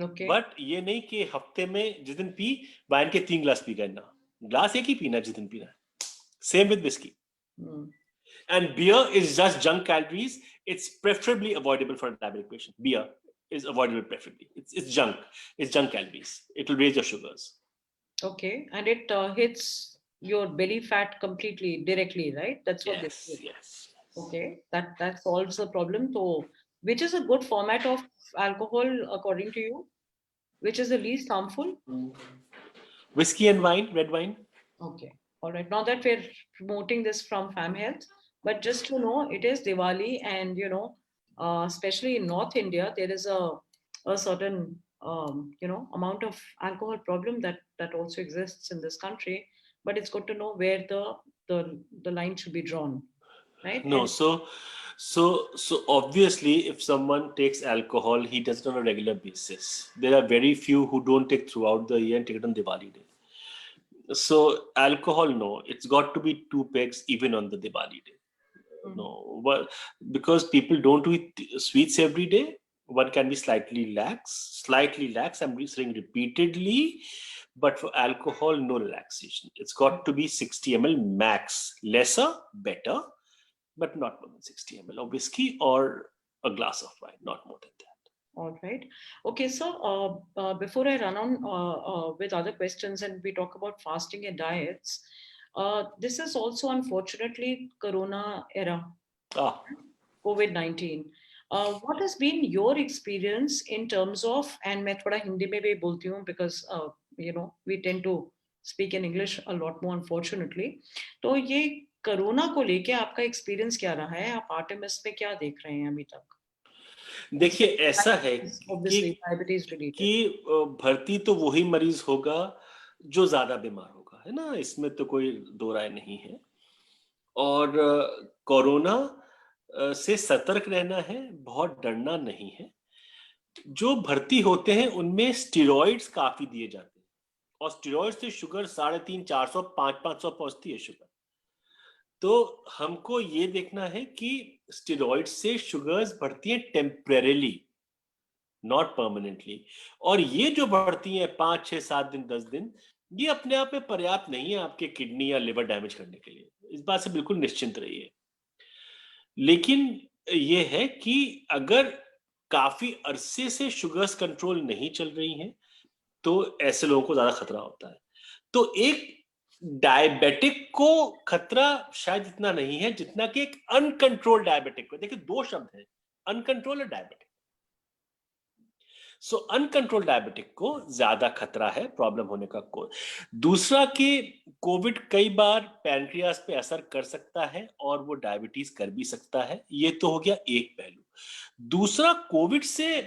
Speaker 2: Okay.
Speaker 1: But ये नहीं कि हफ्ते में जिस दिन P, wine के 3 glass P गए ना. ग्लास एक ही पीना जिस दिन पीना. Same with whiskey. And beer is just junk calories. It's preferably avoidable for a diabetic patient. Beer, is avoidable preferably. It's junk. It's junk calories. It will raise your sugars.
Speaker 2: Okay, and it hits your belly fat completely directly, right? That's what they
Speaker 1: Yes,
Speaker 2: say.
Speaker 1: yes.
Speaker 2: Okay, that solves the problem. So, which is a good format of alcohol according to you? Which is the least harmful?
Speaker 1: Whiskey and wine, red wine.
Speaker 2: Okay, all right. Now that we're promoting this from Fam Health, but just to know, it is Diwali, and especially in North India, there is a certain amount of alcohol problem that also exists in this country. But it's good to know where the line should be drawn, right?
Speaker 1: No,
Speaker 2: And
Speaker 1: so obviously, if someone takes alcohol, he does it on a regular basis. There are very few who don't take throughout the year and take it on Diwali day. So alcohol, no, it's got to be two pegs even on the Diwali day. No, well, because people don't eat sweets every day, one can be slightly lax. Slightly lax. I'm saying repeatedly, but for alcohol, no relaxation. It's got to be 60 ml max. Lesser, better, but not more than 60 ml of whiskey or a glass of wine, not more than that.
Speaker 2: all right. Okay, so before I run on with other questions and we talk about fasting and diets, this is also unfortunately Corona era,
Speaker 1: Ah,
Speaker 2: COVID-19. What has been your experience in terms of, and मैं थोड़ा हिंदी में भी बोलती हूँ because we tend to speak in English a lot more unfortunately. तो ये corona को लेके आपका एक्सपीरियंस क्या रहा है? आप आर्टेमिस में क्या देख रहे हैं अभी तक?
Speaker 1: देखिए ऐसा है कि
Speaker 2: Obviously, diabetes related.
Speaker 1: भर्ती तो वही मरीज होगा जो ज्यादा बीमार होगा, है ना, इसमें तो कोई दो राय नहीं है। और कोरोना से सतर्क रहना है, बहुत डरना नहीं है। जो भर्ती होते हैं उनमें स्टेरॉइड्स काफी दिए जाते हैं, और स्टेरॉइड से शुगर 350, 400, 500 पहुंचती है शुगर। तो हमको ये देखना है कि स्टेरॉइड से शुगर्स बढ़ती हैं टेम्परेरीली, नॉट परमानेंटली। और ये जो बढ़ती हैं 5, 6, 7 दिन, 10 दिन, ये अपने आप में पर्याप्त नहीं है आपके किडनी या लिवर डैमेज करने के लिए। इस बात से बिल्कुल निश्चिंत रहिए। लेकिन ये है कि अगर काफी अरसे से शुगर्स कंट्रोल नहीं चल रही हैं, तो ऐसे लोगों को ज्यादा खतरा होता है। तो एक डायबिटिक को खतरा शायद इतना नहीं है जितना कि एक अनकंट्रोल्ड डायबिटिक को। देखिए, दो शब्द हैं, अनकंट्रोल्ड और डायबिटिक। सो अनकंट्रोल्ड डायबिटिक को ज्यादा खतरा है प्रॉब्लम होने का। दूसरा कि कोविड कई बार पैनक्रियास पे असर कर सकता है और वो डायबिटीज कर भी सकता है। ये तो हो गया एक पहलू। दूसरा, कोविड से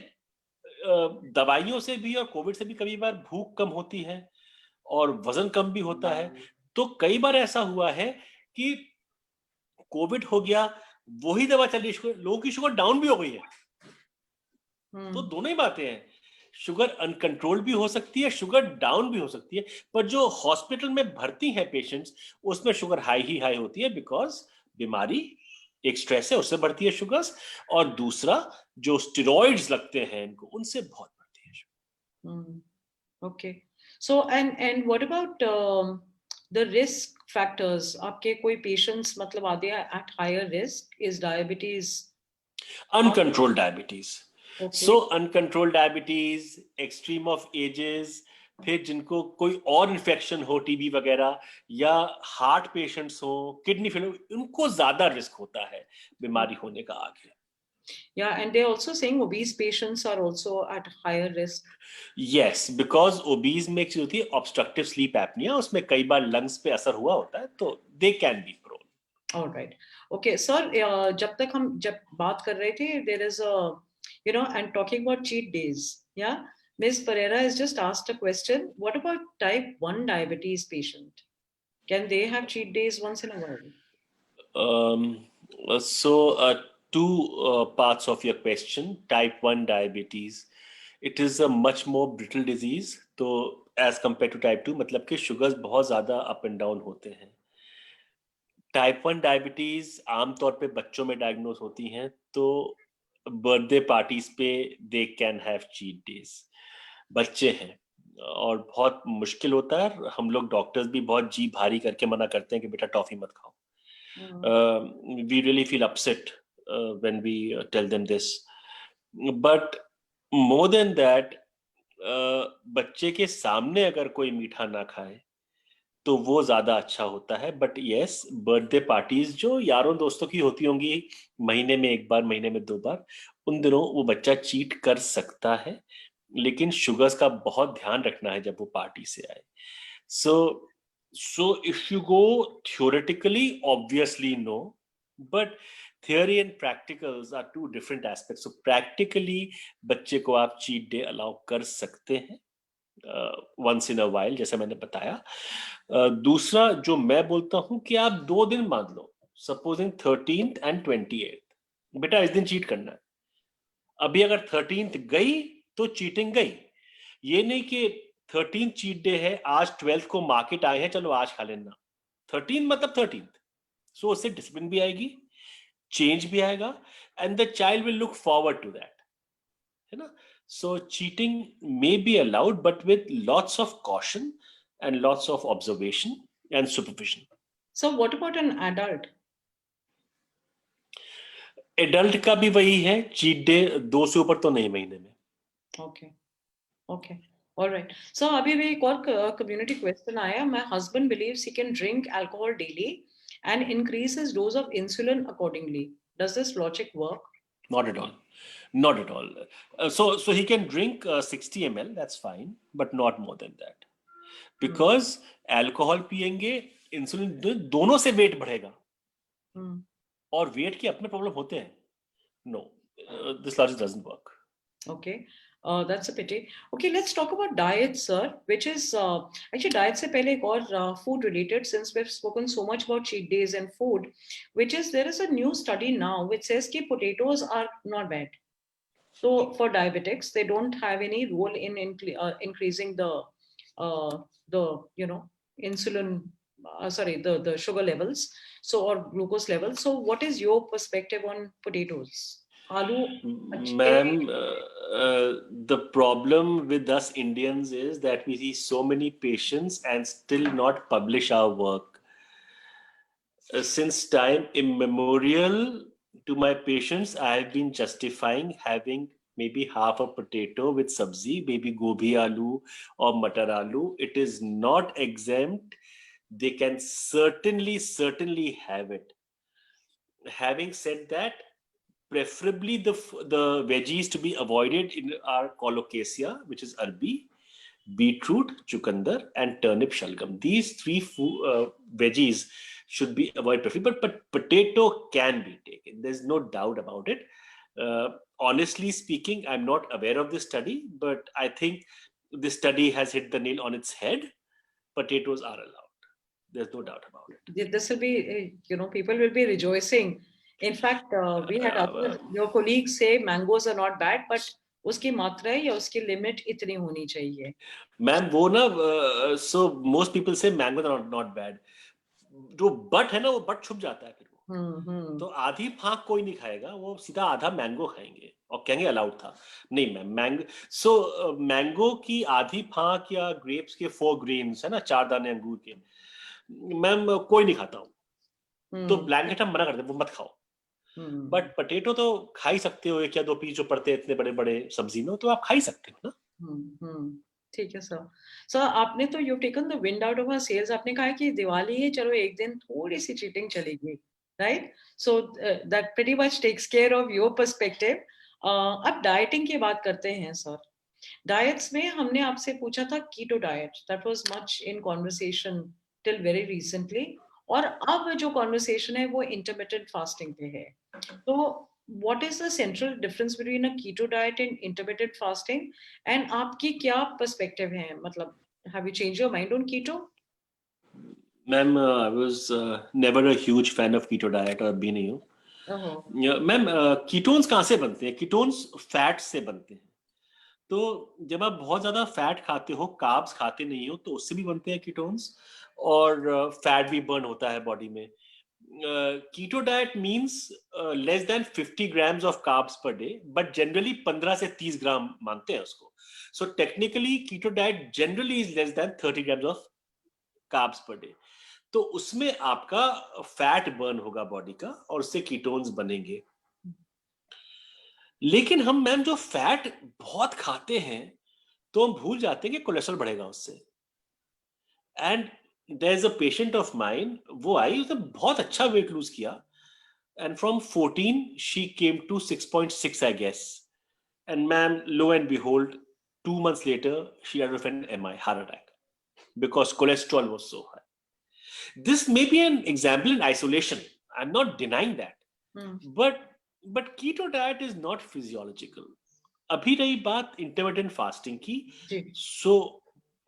Speaker 1: दवाइयों से भी और कोविड से भी कई बार भूख कम होती है और वजन कम भी होता है। तो कई बार ऐसा हुआ है कि कोविड हो गया, वही दवा चली, लोगों की शुगर डाउन भी हो गई है। तो दोनों ही बातें हैं, शुगर अनकंट्रोल्ड भी हो सकती है, शुगर डाउन भी हो सकती है। पर जो हॉस्पिटल में भर्ती है पेशेंट्स, उसमें शुगर हाई ही हाई होती है, बिकॉज बीमारी एक स्ट्रेस है, उससे बढ़ती है शुगर्स। और दूसरा, जो स्टेरॉइड्स लगते हैं इनको, उनसे बहुत बढ़ती है sugar.
Speaker 2: Okay. So and what about the risk factors? आपके कोई patients मतलब are they at higher risk? Is diabetes
Speaker 1: Uncontrolled diabetes.
Speaker 2: okay?
Speaker 1: So uncontrolled diabetes, extreme of ages, फिर जिनको कोई और इन्फेक्शन हो, टीबी वगैरह, या हार्ट पेशेंट्स हो, किडनी फेलियर, उनको ज्यादा रिस्क होता है बीमारी होने का आगे।
Speaker 2: Yeah, and they're also saying obese patients are also at higher risk.
Speaker 1: Yes, because obese में एक चीज होती है ऑब्स्ट्रक्टिव स्लीप एपनिया, उसमें कई बार लंग्स पे असर हुआ होता है, तो they can be prone.
Speaker 2: All right. Okay, sir. जब बात कर रहे थे, there is a and talking about cheat days. Yeah, Ms. Pereira has just asked a question. What about type 1 diabetes patient? Can they have cheat days once in a while?
Speaker 1: Two parts of your question. Type 1 diabetes, it is a much more brittle disease, तो as compared to type 2, मतलब कि sugars बहुत ज़्यादा up and down होते हैं। Type 1 diabetes आमतौर पे बच्चों में डायग्नोज होती हैं, तो बर्थडे पार्टीज पे they can have cheat days. बच्चे हैं और बहुत मुश्किल होता है, हम लोग डॉक्टर्स भी बहुत जी भारी करके मना करते हैं कि बेटा टॉफी मत खाओ। We really feel upset when we tell them this, but more than that, बच्चे के सामने अगर कोई मीठा ना खाए तो वो ज्यादा अच्छा होता है. बट यस, बर्थडे पार्टीज जो यारों दोस्तों की होती होंगी महीने में एक बार, महीने में 2 बार, उन दिनों वो बच्चा चीट कर सकता है. लेकिन शुगर्स का बहुत ध्यान रखना है जब वो पार्टी से आए. So so if you go theoretically, obviously no, but theory and practicals are two different aspects. So practically बच्चे को आप चीट डे अलाउ कर सकते हैं वंस इन अ वाइल, जैसे मैंने बताया. दूसरा जो मैं बोलता हूं कि आप 2 दिन मान लो, सपोजिंग 13th and 28th, बेटा इस दिन चीट करना है. अभी अगर 13th गई तो चीटिंग गई. ये नहीं कि 13th चीट डे है, आज 12th को मार्केट आए हैं, चलो आज खा लेना. 13 मतलब 13th. सो उससे डिसिप्लिन भी आएगी, चेंज भी आएगा, and the child will look forward to that, है ना. So cheating may be allowed, but with lots of caution and lots of observation and supervision.
Speaker 2: So what about an adult?
Speaker 1: Adult का भी वही है, cheat day 2 से ऊपर तो नहीं महीने में.
Speaker 2: Okay. Okay. All right. So अभी भी एक और community question आया. My husband believes he can drink alcohol daily and increase his dose of insulin accordingly. Does this logic work?
Speaker 1: Not at all. Not at all. So he can drink 60 ml, that's fine, but not more than that. Because alcohol पिएंगे, insulin दोनों से wait बढ़ेगा. और wait के अपने problem होते हैं. No, this logic doesn't work.
Speaker 2: Okay. That's a pity. Okay, let's talk about diet, sir, which is actually diet se pehle ek aur food related, since we've spoken so much about cheat days and food, which is there is a new study now which says ki potatoes are not bad. So for diabetics, they don't have any role in increasing the insulin, the sugar levels, so or glucose levels. So what is your perspective on potatoes? Aloo
Speaker 1: Ma'am, the problem with us Indians is that we see so many patients and still not publish our work. Since time immemorial, to my patients, I have been justifying having maybe half a potato with sabzi, maybe gobi aloo or matar aloo. It is not exempt. They can certainly have it. Having said that, preferably the veggies to be avoided in our colocasia, which is arbi, beetroot, chucandar, and turnip shalgam. These three veggies should be avoided preferably, but potato can be taken. There's no doubt about it. Honestly speaking, I'm not aware of this study, but I think this study has hit the nail on its head. Potatoes are allowed. There's no doubt about it.
Speaker 2: This will be, people will be rejoicing. In fact, we had other your colleagues say mangoes are not bad, but उसकी मात्रा या उसकी limit इतनी होनी चाहिए.
Speaker 1: Ma'am वो ना, so most people से मैंगो नॉट बैड. जो बट है ना, वो बट छुप जाता है फिर वो. तो आधी फांक कोई नहीं खाएगा, वो सीधा आधा मैंगो खाएंगे और कहेंगे अलाउड था. नहीं मैम, मैंगो, सो मैंगो की आधी फांक या ग्रेप्स के 4 ग्रेन्स है ना, 4 दाने अंगूर के, मैम कोई नहीं खाता हूँ. तो ब्लैंकेट हम मना करते हैं, वो मत खाओ. बट पोटैटो तो खा ही सकते हो, एक या 2 पीस जो पड़ते हैं इतने बड़े बड़े सब्जी में, तो आप खा ही सकते हो ना.
Speaker 2: ठीक है सर. सर आपने तो you taken the wind out of our sails. आपने कहा कि दिवाली है, चलो एक दिन थोड़ी सी चीटिंग चलेगी, right? So that pretty much takes care of your perspective. अब डाइटिंग की बात करते हैं सर. डाइट्स में हमने आपसे पूछा था keto diet, that was much in conversation till very recently. और अब जो कॉन्वर्सेशन है वो इंटरमिटेंट फास्टिंग पे है. तो what is the central difference between a keto diet and intermittent fasting, and आपकी क्या perspective है? मतलब have you changed your mind on keto?
Speaker 1: Ma'am I was never a huge fan of keto diet, और अभी नहीं हूँ. Ma'am ketones कहाँ से बनते हैं? कीटोन्स फैट से बनते हैं. तो जब आप बहुत ज्यादा फैट खाते हो, कार्ब्स खाते नहीं हो, तो उससे भी बनते हैं कीटोन्स, और फैट भी बर्न होता है बॉडी में. keto diet means less than 50 grams of carbs per day, but generally 15 से 30 ग्राम मानते हैं उसको. So technically keto diet generally is less than 30 grams of carbs per day. तो उसमें आपका फैट बर्न होगा बॉडी का, और उससे कीटोन्स बनेंगे. लेकिन हम मैम जो फैट बहुत खाते हैं तो हम भूल जाते हैं कि कोलेस्ट्रॉल बढ़ेगा उससे। And there is a patient of mine, वो आई, उसने बहुत अच्छा वेट लूज किया, and from 14 she came to 6.6 I guess, and ma'am lo and behold 2 months later she had an MI heart attack because cholesterol was so high. This may be an example in isolation, I'm not denying that,
Speaker 2: Hmm.
Speaker 1: but keto diet is not physiological. अभी रही बात intermittent fasting की,
Speaker 2: जी.
Speaker 1: so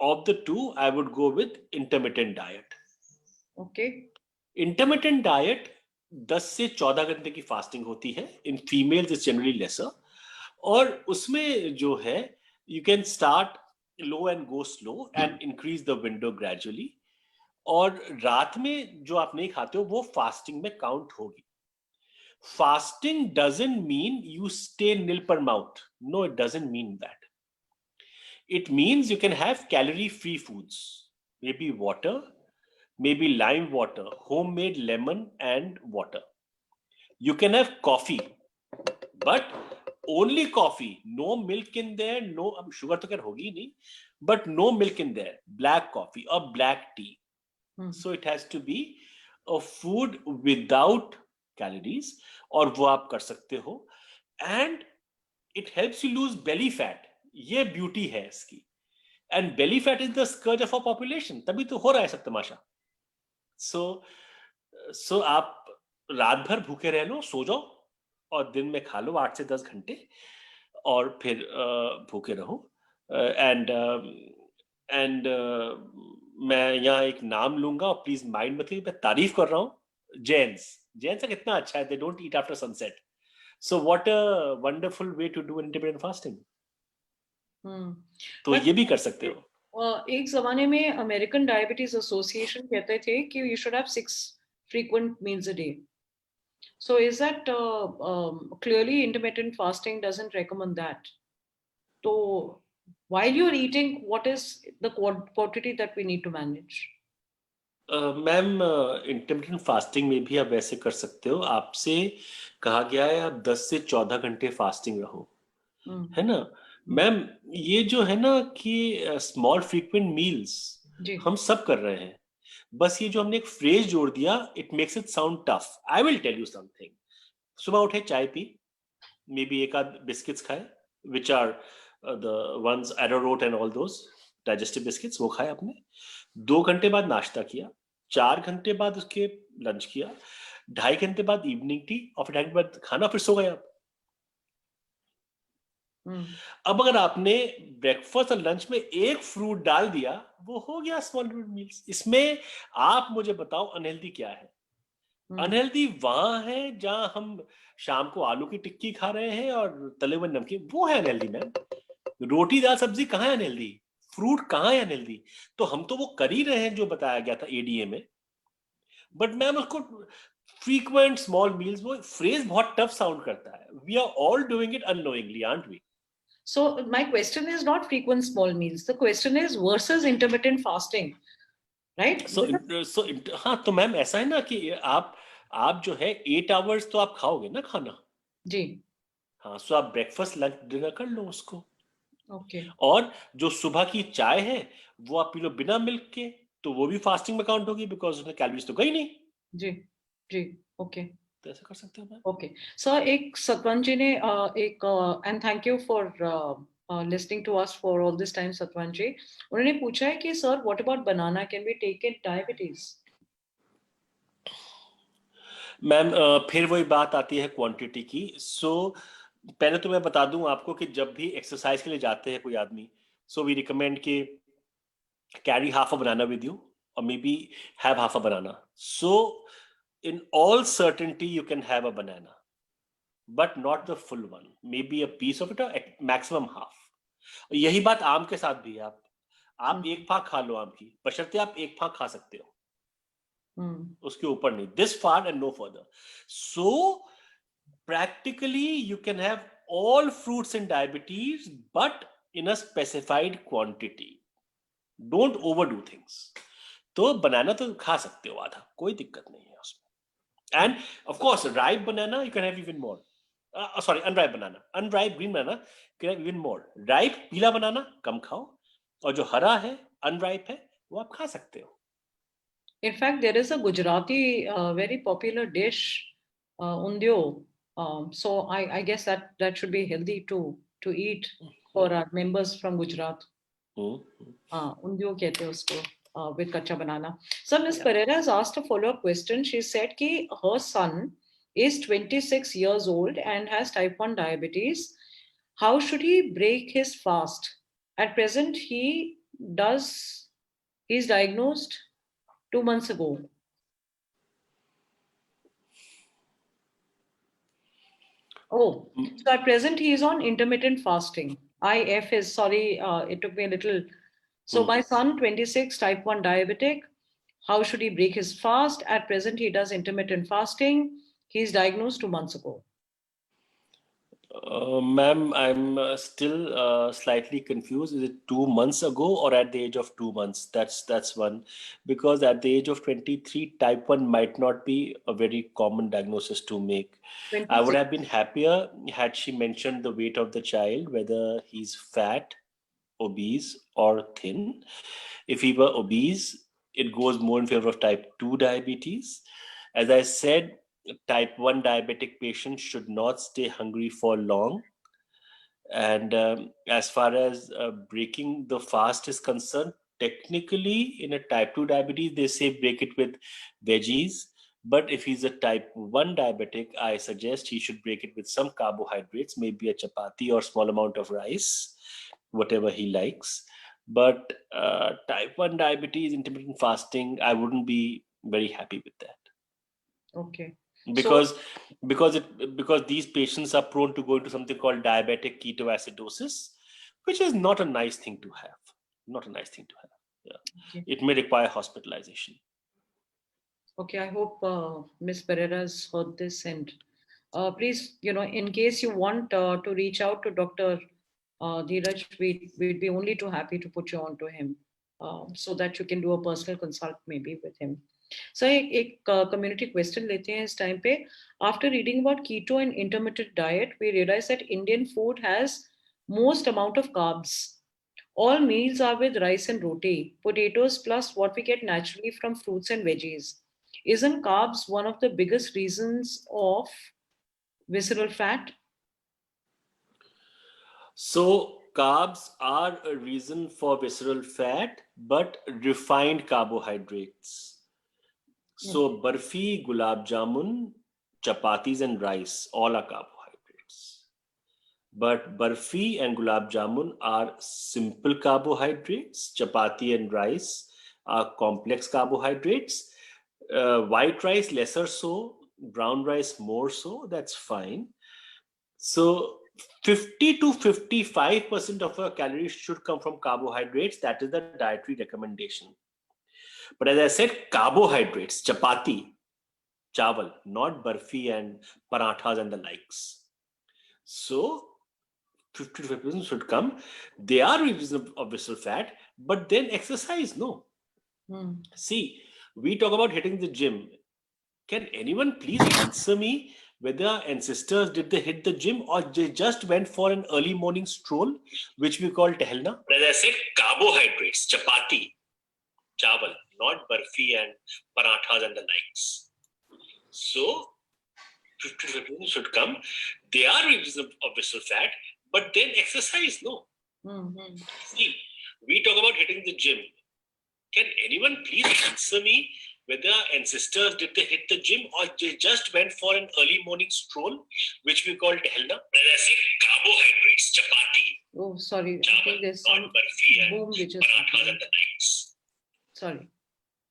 Speaker 1: of the two I would go with intermittent diet.
Speaker 2: Okay.
Speaker 1: Intermittent diet 10 से 14 घंटे की fasting होती है, in females is generally lesser, और उसमें जो है you can start low and go slow and increase the window gradually, और रात में जो आप नहीं खाते हो वो फास्टिंग में काउंट होगी. Fasting doesn't mean you stay nil per mouth. No, it doesn't mean that. It means you can have calorie-free foods. Maybe water, maybe lime water, homemade lemon and water. You can have coffee, but only coffee. No milk in there. No, sugar तो खैर होगी ही नहीं, but no milk in there. Black coffee or black tea. So it has to be a food without calories, और वो आप कर सकते हो, and it helps you lose belly fat. ये ब्यूटी है इसकी, and belly fat is the scourge of our population. तभी तो हो रहा है सब तमाशा. So आप रात भर भूखे रह लो, सो जाओ, और दिन में खा लो 8 से 10 घंटे, और फिर भूखे रहो. एंड मैं यहाँ एक नाम लूंगा, और प्लीज माइंड मत लीजिए, मैं तारीफ कर रहा हूँ. जेन्स का कितना अच्छा है, they don't eat after sunset. So what a wonderful way to do intermittent fasting. तो
Speaker 2: But
Speaker 1: ये भी कर सकते हो.
Speaker 2: एक जमाने में अमेरिकन डायबिटीज एसोसिएशन कहते थे कि you should have 6 frequent meals a day. So is that clearly intermittent fasting doesn't recommend that? So while you're eating, what is the quantity that we need to manage?
Speaker 1: Ma'am intermittent fasting में भी आप वैसे कर सकते हो. आपसे कहा गया है आप 10 से 14 घंटे फास्टिंग रहो, है ना मैम. ये जो है ना कि स्मॉल फ्रीक्वेंट मील्स हम सब कर रहे हैं, बस ये जो हमने एक फ्रेज जोड़ दिया, it makes it sound tough. I will tell you something. सुबह उठे, चाय पी, मे बी एक आध बिस्किट्स खाए, which are the ones arrowroot and all those digestive biscuits, वो खाए आपने. 2 घंटे बाद नाश्ता किया, 4 घंटे बाद उसके लंच किया, 2.5 घंटे बाद इवनिंग टी, और फिर 2.5 घंटे बाद खाना, फिर सो गए आप. अब अगर आपने ब्रेकफास्ट और लंच में एक फ्रूट डाल दिया, वो हो गया स्मॉल मील्स. इसमें आप मुझे बताओ अनहेल्दी क्या है? अनहेल्दी वहां है जहां हम शाम को आलू की टिक्की खा रहे हैं और तले हुए नमकीन, वो है अनहेल्दी मैम. रोटी दाल सब्जी कहाँ है अनहेल्दी? फ्रूट कहाँ है अनहेल्दी? तो हम तो वो कर ही रहे हैं जो बताया गया था एडीए में. बट मैम उसको फ्रीक्वेंट स्मॉल मील्स, वो फ्रेज बहुत टफ साउंड करता है. We are all doing it unknowingly, aren't we?
Speaker 2: So my question is not frequent small meals. The question is versus intermittent fasting, right?
Speaker 1: हाँ, तो ma'am ऐसा है ना कि आप जो है 8 आवर्स तो आप खाओगे ना खाना.
Speaker 2: जी.
Speaker 1: हाँ, सो आप ब्रेकफास्ट लंच डिनर कर लो उसको.
Speaker 2: ओके.
Speaker 1: और जो सुबह की चाय है वो आप पी लो बिना मिल्क के, तो वो भी फास्टिंग में काउंट होगी, बिकॉज उसमें कैलोरीज तो गई नहीं.
Speaker 2: जी. जी. ओके.
Speaker 1: तो ऐसा कर सकते हो मैम.
Speaker 2: ओके सर, एक सतवंत जी ने एक and thank you for listening to us for all this time. Satwant ji, उन्होंने पूछा है कि sir what about banana, can we take it diabetes?
Speaker 1: Ma'am फिर वही बात आती है क्वांटिटी की. सो पहले तो मैं बता दूं आपको कि जब भी एक्सरसाइज के लिए जाते हैं कोई आदमी, सो वी रिकमेंड कि carry half a banana with you, or maybe have half a banana. So in all certainty you can have a banana, but not the full one, maybe a piece of it, or at maximum half. यही बात आम के साथ भी है. आप एक फाक खा लो आम की, बशर्ते आप एक फाक खा सकते हो, उसके ऊपर नहीं. this far and no further. So practically you can have all fruits in diabetes, but in a specified quantity. Don't overdo things. तो बनाना तो खा सकते हो आधा, कोई दिक्कत नहीं है उसमें. End of course ripe banana you can have even more. Sorry, unripe banana. Unripe green banana, even more. Ripe पीला banana कम खाओ, और जो हरा है, unripe है, वो आप खा सकते हो.
Speaker 2: In fact, there is a Gujarati very popular dish, undio. So I guess that should be healthy to eat for our members from Gujarat. Undio कहते हैं उसको, with kacha banana. So Ms.
Speaker 1: Yeah.
Speaker 2: Pereira has asked a follow-up question. She said कि her son is 26 years old and has type 1 diabetes. How should he break his fast? At present, he's diagnosed 2 months ago. Oh, so at present he is on intermittent fasting. IF is, sorry, it took me a little. So my son, 26, type 1 diabetic. How should he break his fast? At present, he does intermittent fasting. He's diagnosed 2 months ago.
Speaker 1: Ma'am, I'm still slightly confused. Is it 2 months ago or at the age of 2 months? That's one, because at the age of 23, type 1 might not be a very common diagnosis to make. I would
Speaker 2: 26.
Speaker 1: have been happier had she mentioned the weight of the child, whether he's fat, obese, or thin. If he were obese, it goes more in favor of type 2 diabetes. As I said, type 1 diabetic patients should not stay hungry for long. And as far as breaking the fast is concerned, technically in a type 2 diabetes, they say break it with veggies. But if he's a type 1 diabetic, I suggest he should break it with some carbohydrates, maybe a chapati or small amount of rice, whatever he likes. But type 1 diabetes, intermittent fasting, I wouldn't be very happy with that.
Speaker 2: Okay.
Speaker 1: Because these patients are prone to go into something called diabetic ketoacidosis, which is not a nice thing to have. Not a nice thing to have. Yeah.
Speaker 2: Okay.
Speaker 1: It may require hospitalization.
Speaker 2: Okay, I hope Ms. Pereira has heard this, and please, in case you want to reach out to Dr. Dheeraj, we'd be only too happy to put you on to him, so that you can do a personal consult maybe with him. So एक community question लेते हैं इस time पे. After reading about keto and intermittent diet, we realize that Indian food has most amount of carbs. All meals are with rice and roti, potatoes plus what we get naturally from fruits and veggies. Isn't carbs one of the biggest reasons of visceral fat?
Speaker 1: So carbs are a reason for visceral fat, but refined carbohydrates. So barfi, gulab jamun, chapatis and rice, all are carbohydrates. But barfi and gulab jamun are simple carbohydrates. Chapati and rice are complex carbohydrates. White rice lesser so, brown rice more so. That's fine. So 50 to 55% of our calories should come from carbohydrates. That is the dietary recommendation. But as I said, carbohydrates, chapati, chawal, not barfi and parathas and the likes. So 50 to 50% should come. They are reasons of visceral fat, but then exercise, no. See, we talk about hitting the gym. Can anyone please answer me whether our ancestors did they hit the gym or they just went for an early morning stroll, which we call tehelna? As I said, carbohydrates, chapati, chawal, not barfi and parathas and the likes. So 50 to 50% should come. They are reasons of visceral fat, but then exercise, no. See, we talk about hitting the gym. Can anyone please answer me whether our ancestors did they hit the gym or they just went for an early morning stroll, which we call tehelna? As I said, carbohydrates, chapati.
Speaker 2: Oh, sorry.
Speaker 1: Chawal,
Speaker 2: I think there's some boom which is happening. Sorry.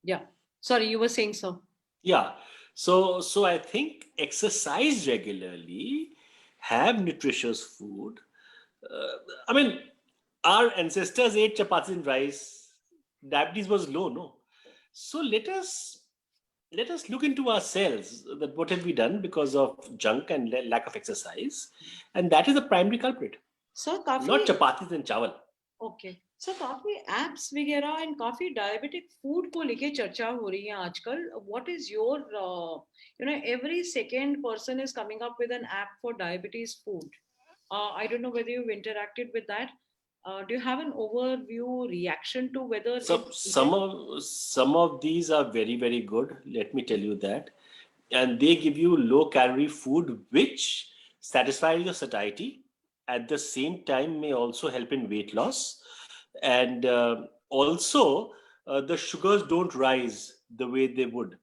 Speaker 2: Yeah. Sorry, you were saying so.
Speaker 1: Yeah. So I think exercise regularly, have nutritious food. I mean, our ancestors ate chapatis and rice. Diabetes was low, no? So let us look into ourselves that what have we done because of junk and lack of exercise, and that is the primary culprit.
Speaker 2: So
Speaker 1: not chapatis and chawal.
Speaker 2: Okay. सो काफी apps वगैरह and काफी diabetic food को लेके चर्चा हो रही है आजकल. What is your every second person is coming up with an app for diabetes food. I don't know whether you've interacted with that. Do you have an overview reaction to whether
Speaker 1: Some
Speaker 2: it's
Speaker 1: some
Speaker 2: needed?
Speaker 1: of some of these are very very good. Let me tell you that, and they give you low calorie food which satisfies your satiety. At the same time, may also help in weight loss, and also the sugars don't rise the way they would.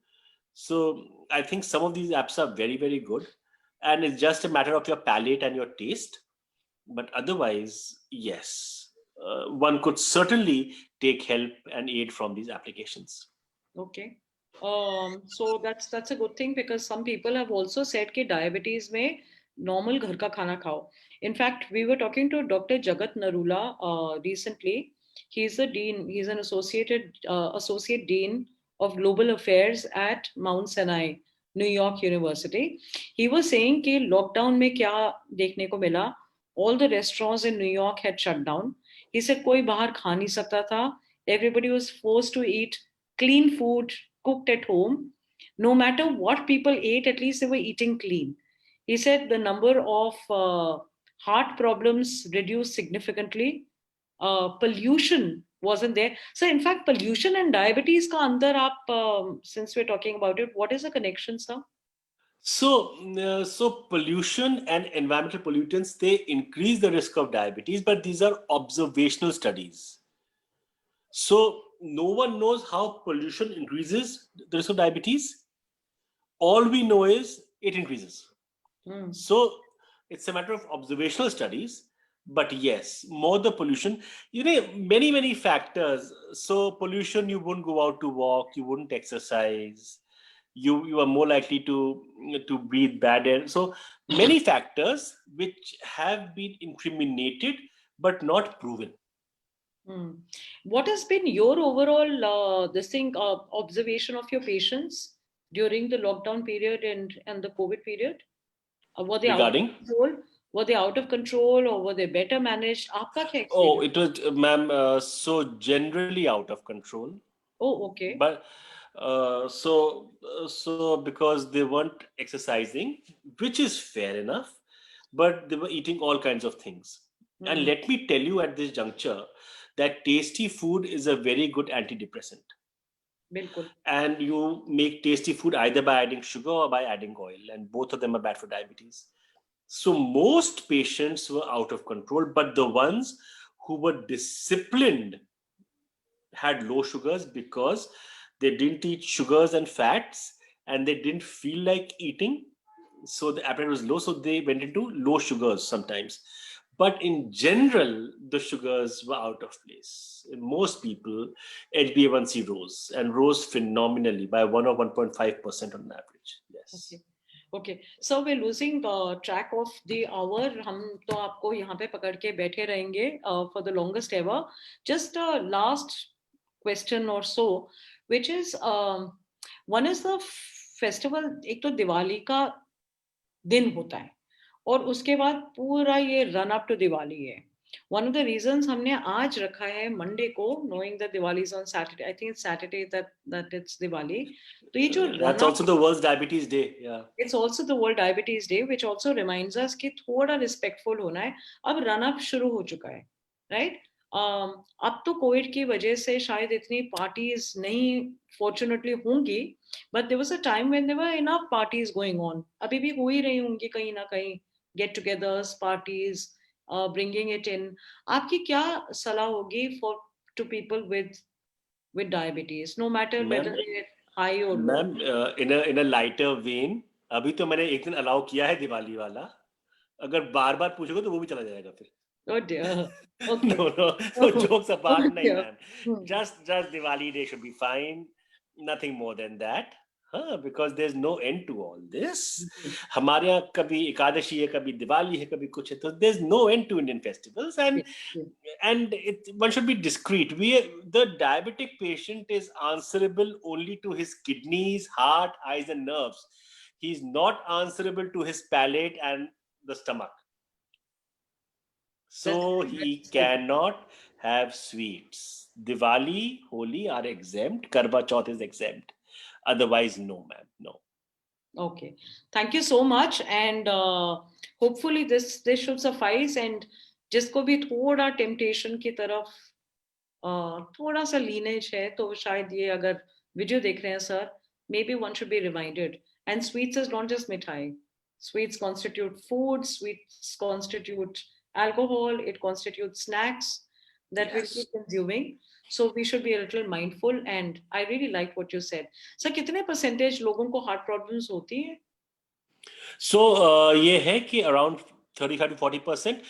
Speaker 1: So I think some of these apps are very very good, and it's just a matter of your palate and your taste. But otherwise, yes, one could certainly take help and aid from these applications.
Speaker 2: Okay. So that's a good thing because some people have also said कि diabetes में normal घर का खाना खाओ. In fact, we were talking to Dr. Jagat Narula recently. He's a dean. He's an associate dean of global affairs at Mount Sinai, New York University. He was saying कि lockdown में क्या देखने को मिला. All the restaurants in New York had shut down. He said कोई बाहर खा नहीं सकता था. Everybody was forced to eat clean food cooked at home. No matter what people ate, at least they were eating clean. He said the number of heart problems reduced significantly. Pollution wasn't there. So, in fact, pollution and diabetes ka andar aap, since we're talking about it, what is the connection, sir?
Speaker 1: So pollution and environmental pollutants, they increase the risk of diabetes, but these are observational studies. So no one knows how pollution increases the risk of diabetes. All we know is it increases. So it's a matter of observational studies. But yes, more the pollution, many factors. So pollution, you wouldn't go out to walk, you wouldn't exercise, you are more likely to breathe bad air. So many factors which have been incriminated but not proven.
Speaker 2: What has been your overall observation of your patients during the lockdown period and the COVID period? Were they out of
Speaker 1: Regarding,
Speaker 2: control? Were they out of control or were they better managed? आपका क्या
Speaker 1: oh,
Speaker 2: experience?
Speaker 1: it was, ma'am, so generally out of control.
Speaker 2: Oh, okay.
Speaker 1: But so because they weren't exercising, which is fair enough, but they were eating all kinds of things. And let me tell you at this juncture that tasty food is a very good antidepressant.
Speaker 2: बिल्कुल.
Speaker 1: And you make tasty food either by adding sugar or by adding oil, and both of them are bad for diabetes. So most patients were out of control, but the ones who were disciplined had low sugars because they didn't eat sugars and fats and they didn't feel like eating. So the appetite was low, so they went into low sugars sometimes. But in general, the sugars were out of place. In most people, HbA1c rose and rose phenomenally by 1 or 1.5% on average. Yes.
Speaker 2: Okay. Okay. So we're losing track of the hour. हम तो आपको यहाँ पे पकड़ के बैठे रहेंगे for the longest ever. Just a last question or so, which is one is the festival. एक तो दिवाली का दिन होता है और उसके बाद पूरा ये रन अप टू दिवाली है. One of the reasons हमने आज रखा है मंडे को, knowing that Diwali is on Saturday. I think it's Saturday that it's Diwali. तो ये जो
Speaker 1: That's
Speaker 2: run
Speaker 1: also
Speaker 2: up,
Speaker 1: the World's Diabetes Day. Yeah.
Speaker 2: it's also the World Diabetes Day, which also reminds us कि थोड़ा respectful होना है. अब run up शुरू हो चुका है, right? अब तो कोविड की वजह से शायद इतनी पार्टीज नहीं फॉर्चुनेटली होंगी, but there was a time when there were enough parties going on. अभी भी हो ही रही होंगी कहीं ना कहीं, get togethers, parties, bringing it in. आपकी क्या सलाह होगी for to people with diabetes, no matter
Speaker 1: Ma'am,
Speaker 2: whether they high और low?
Speaker 1: Ma'am, in a lighter vein, अभी तो मैंने एक दिन अलाउ किया है दिवाली वाला. अगर बार बार पूछोगे तो वो भी चला जाएगा फिर.
Speaker 2: Oh dear. Okay.
Speaker 1: No, jokes apart,
Speaker 2: Oh
Speaker 1: nahi,
Speaker 2: dear.
Speaker 1: ma'am. Just Diwali day should be fine. Nothing more than that. Because there's no end to all this. हमारे यहाँ कभी एकादशी है, कभी दिवाली है, कभी कुछ है, तो there's no end to Indian festivals, and one should be discreet. The diabetic patient is answerable only to his kidneys, heart, eyes, and nerves. He's not answerable to his palate and the stomach. So he cannot have sweets. Diwali, Holi are exempt. Karwa Chauth is exempt. Otherwise, no, ma'am. No.
Speaker 2: Okay. Thank you so much. And hopefully this should suffice. And जिसको भी थोड़ा temptation की तरफ थोड़ा सा lineage है तो शायद ये अगर वीडियो देख रहे हैं sir maybe one should be reminded. And sweets is not just mithai. Sweets constitute food, sweets constitute alcohol, it constitutes snacks that we'll be consuming. So we should be a little mindful. And I really like what you said. Sir, कितने percentage लोगों को heart problems होती है?
Speaker 1: So ये है कि around 35 to 40%.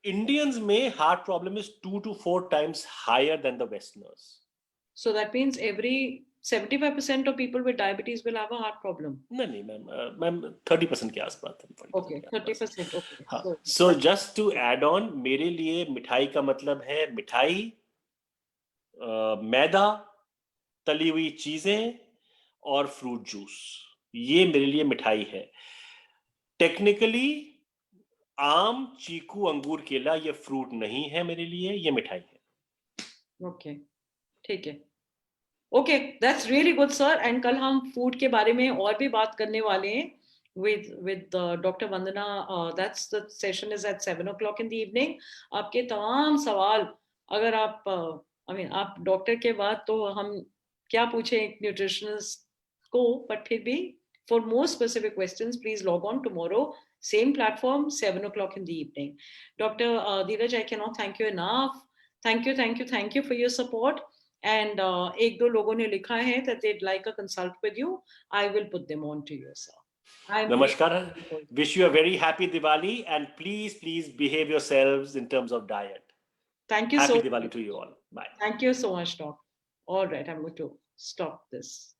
Speaker 1: Indians में heart problem is 2 to 4 times higher than the Westerners.
Speaker 2: So that means every 75% of people with diabetes will have a heart problem.
Speaker 1: नहीं मैम 30% के आसपास है.
Speaker 2: Okay, 30%. Okay.
Speaker 1: हाँ. So just to add on, मेरे लिए मिठाई का मतलब है मिठाई, मैदा, तली हुई चीजें और फ्रूट जूस. ये मेरे लिए मिठाई है. टेक्निकली आम, चीकू, अंगूर, केला ये फ्रूट नहीं है मेरे लिए, ये मिठाई है.
Speaker 2: ओके, ठीक है. Okay, that's really good sir. And कल हम फूड के बारे में और भी बात करने वाले हैं with Dr. Vandana. That's the session is at 7 o'clock in the evening. आपके तमाम सवाल अगर आप आप डॉक्टर के बाद तो हम क्या पूछें एक न्यूट्रिशनिस्ट को, बट फिर भी for more specific questions, please log on tomorrow, same platform, 7 o'clock in the evening. Dr. Dheeraj, I cannot thank you enough. Thank you for your support. And एक दो लोगों ने लिखा है that they'd like a consult with you. I will put them on to you, sir.
Speaker 1: Namaskar. Wish you a very happy Diwali, and please behave yourselves in terms of diet.
Speaker 2: Thank you
Speaker 1: happy
Speaker 2: so much.
Speaker 1: Diwali to you all. Bye.
Speaker 2: Thank you so much, Doc. All right, I'm going to stop this.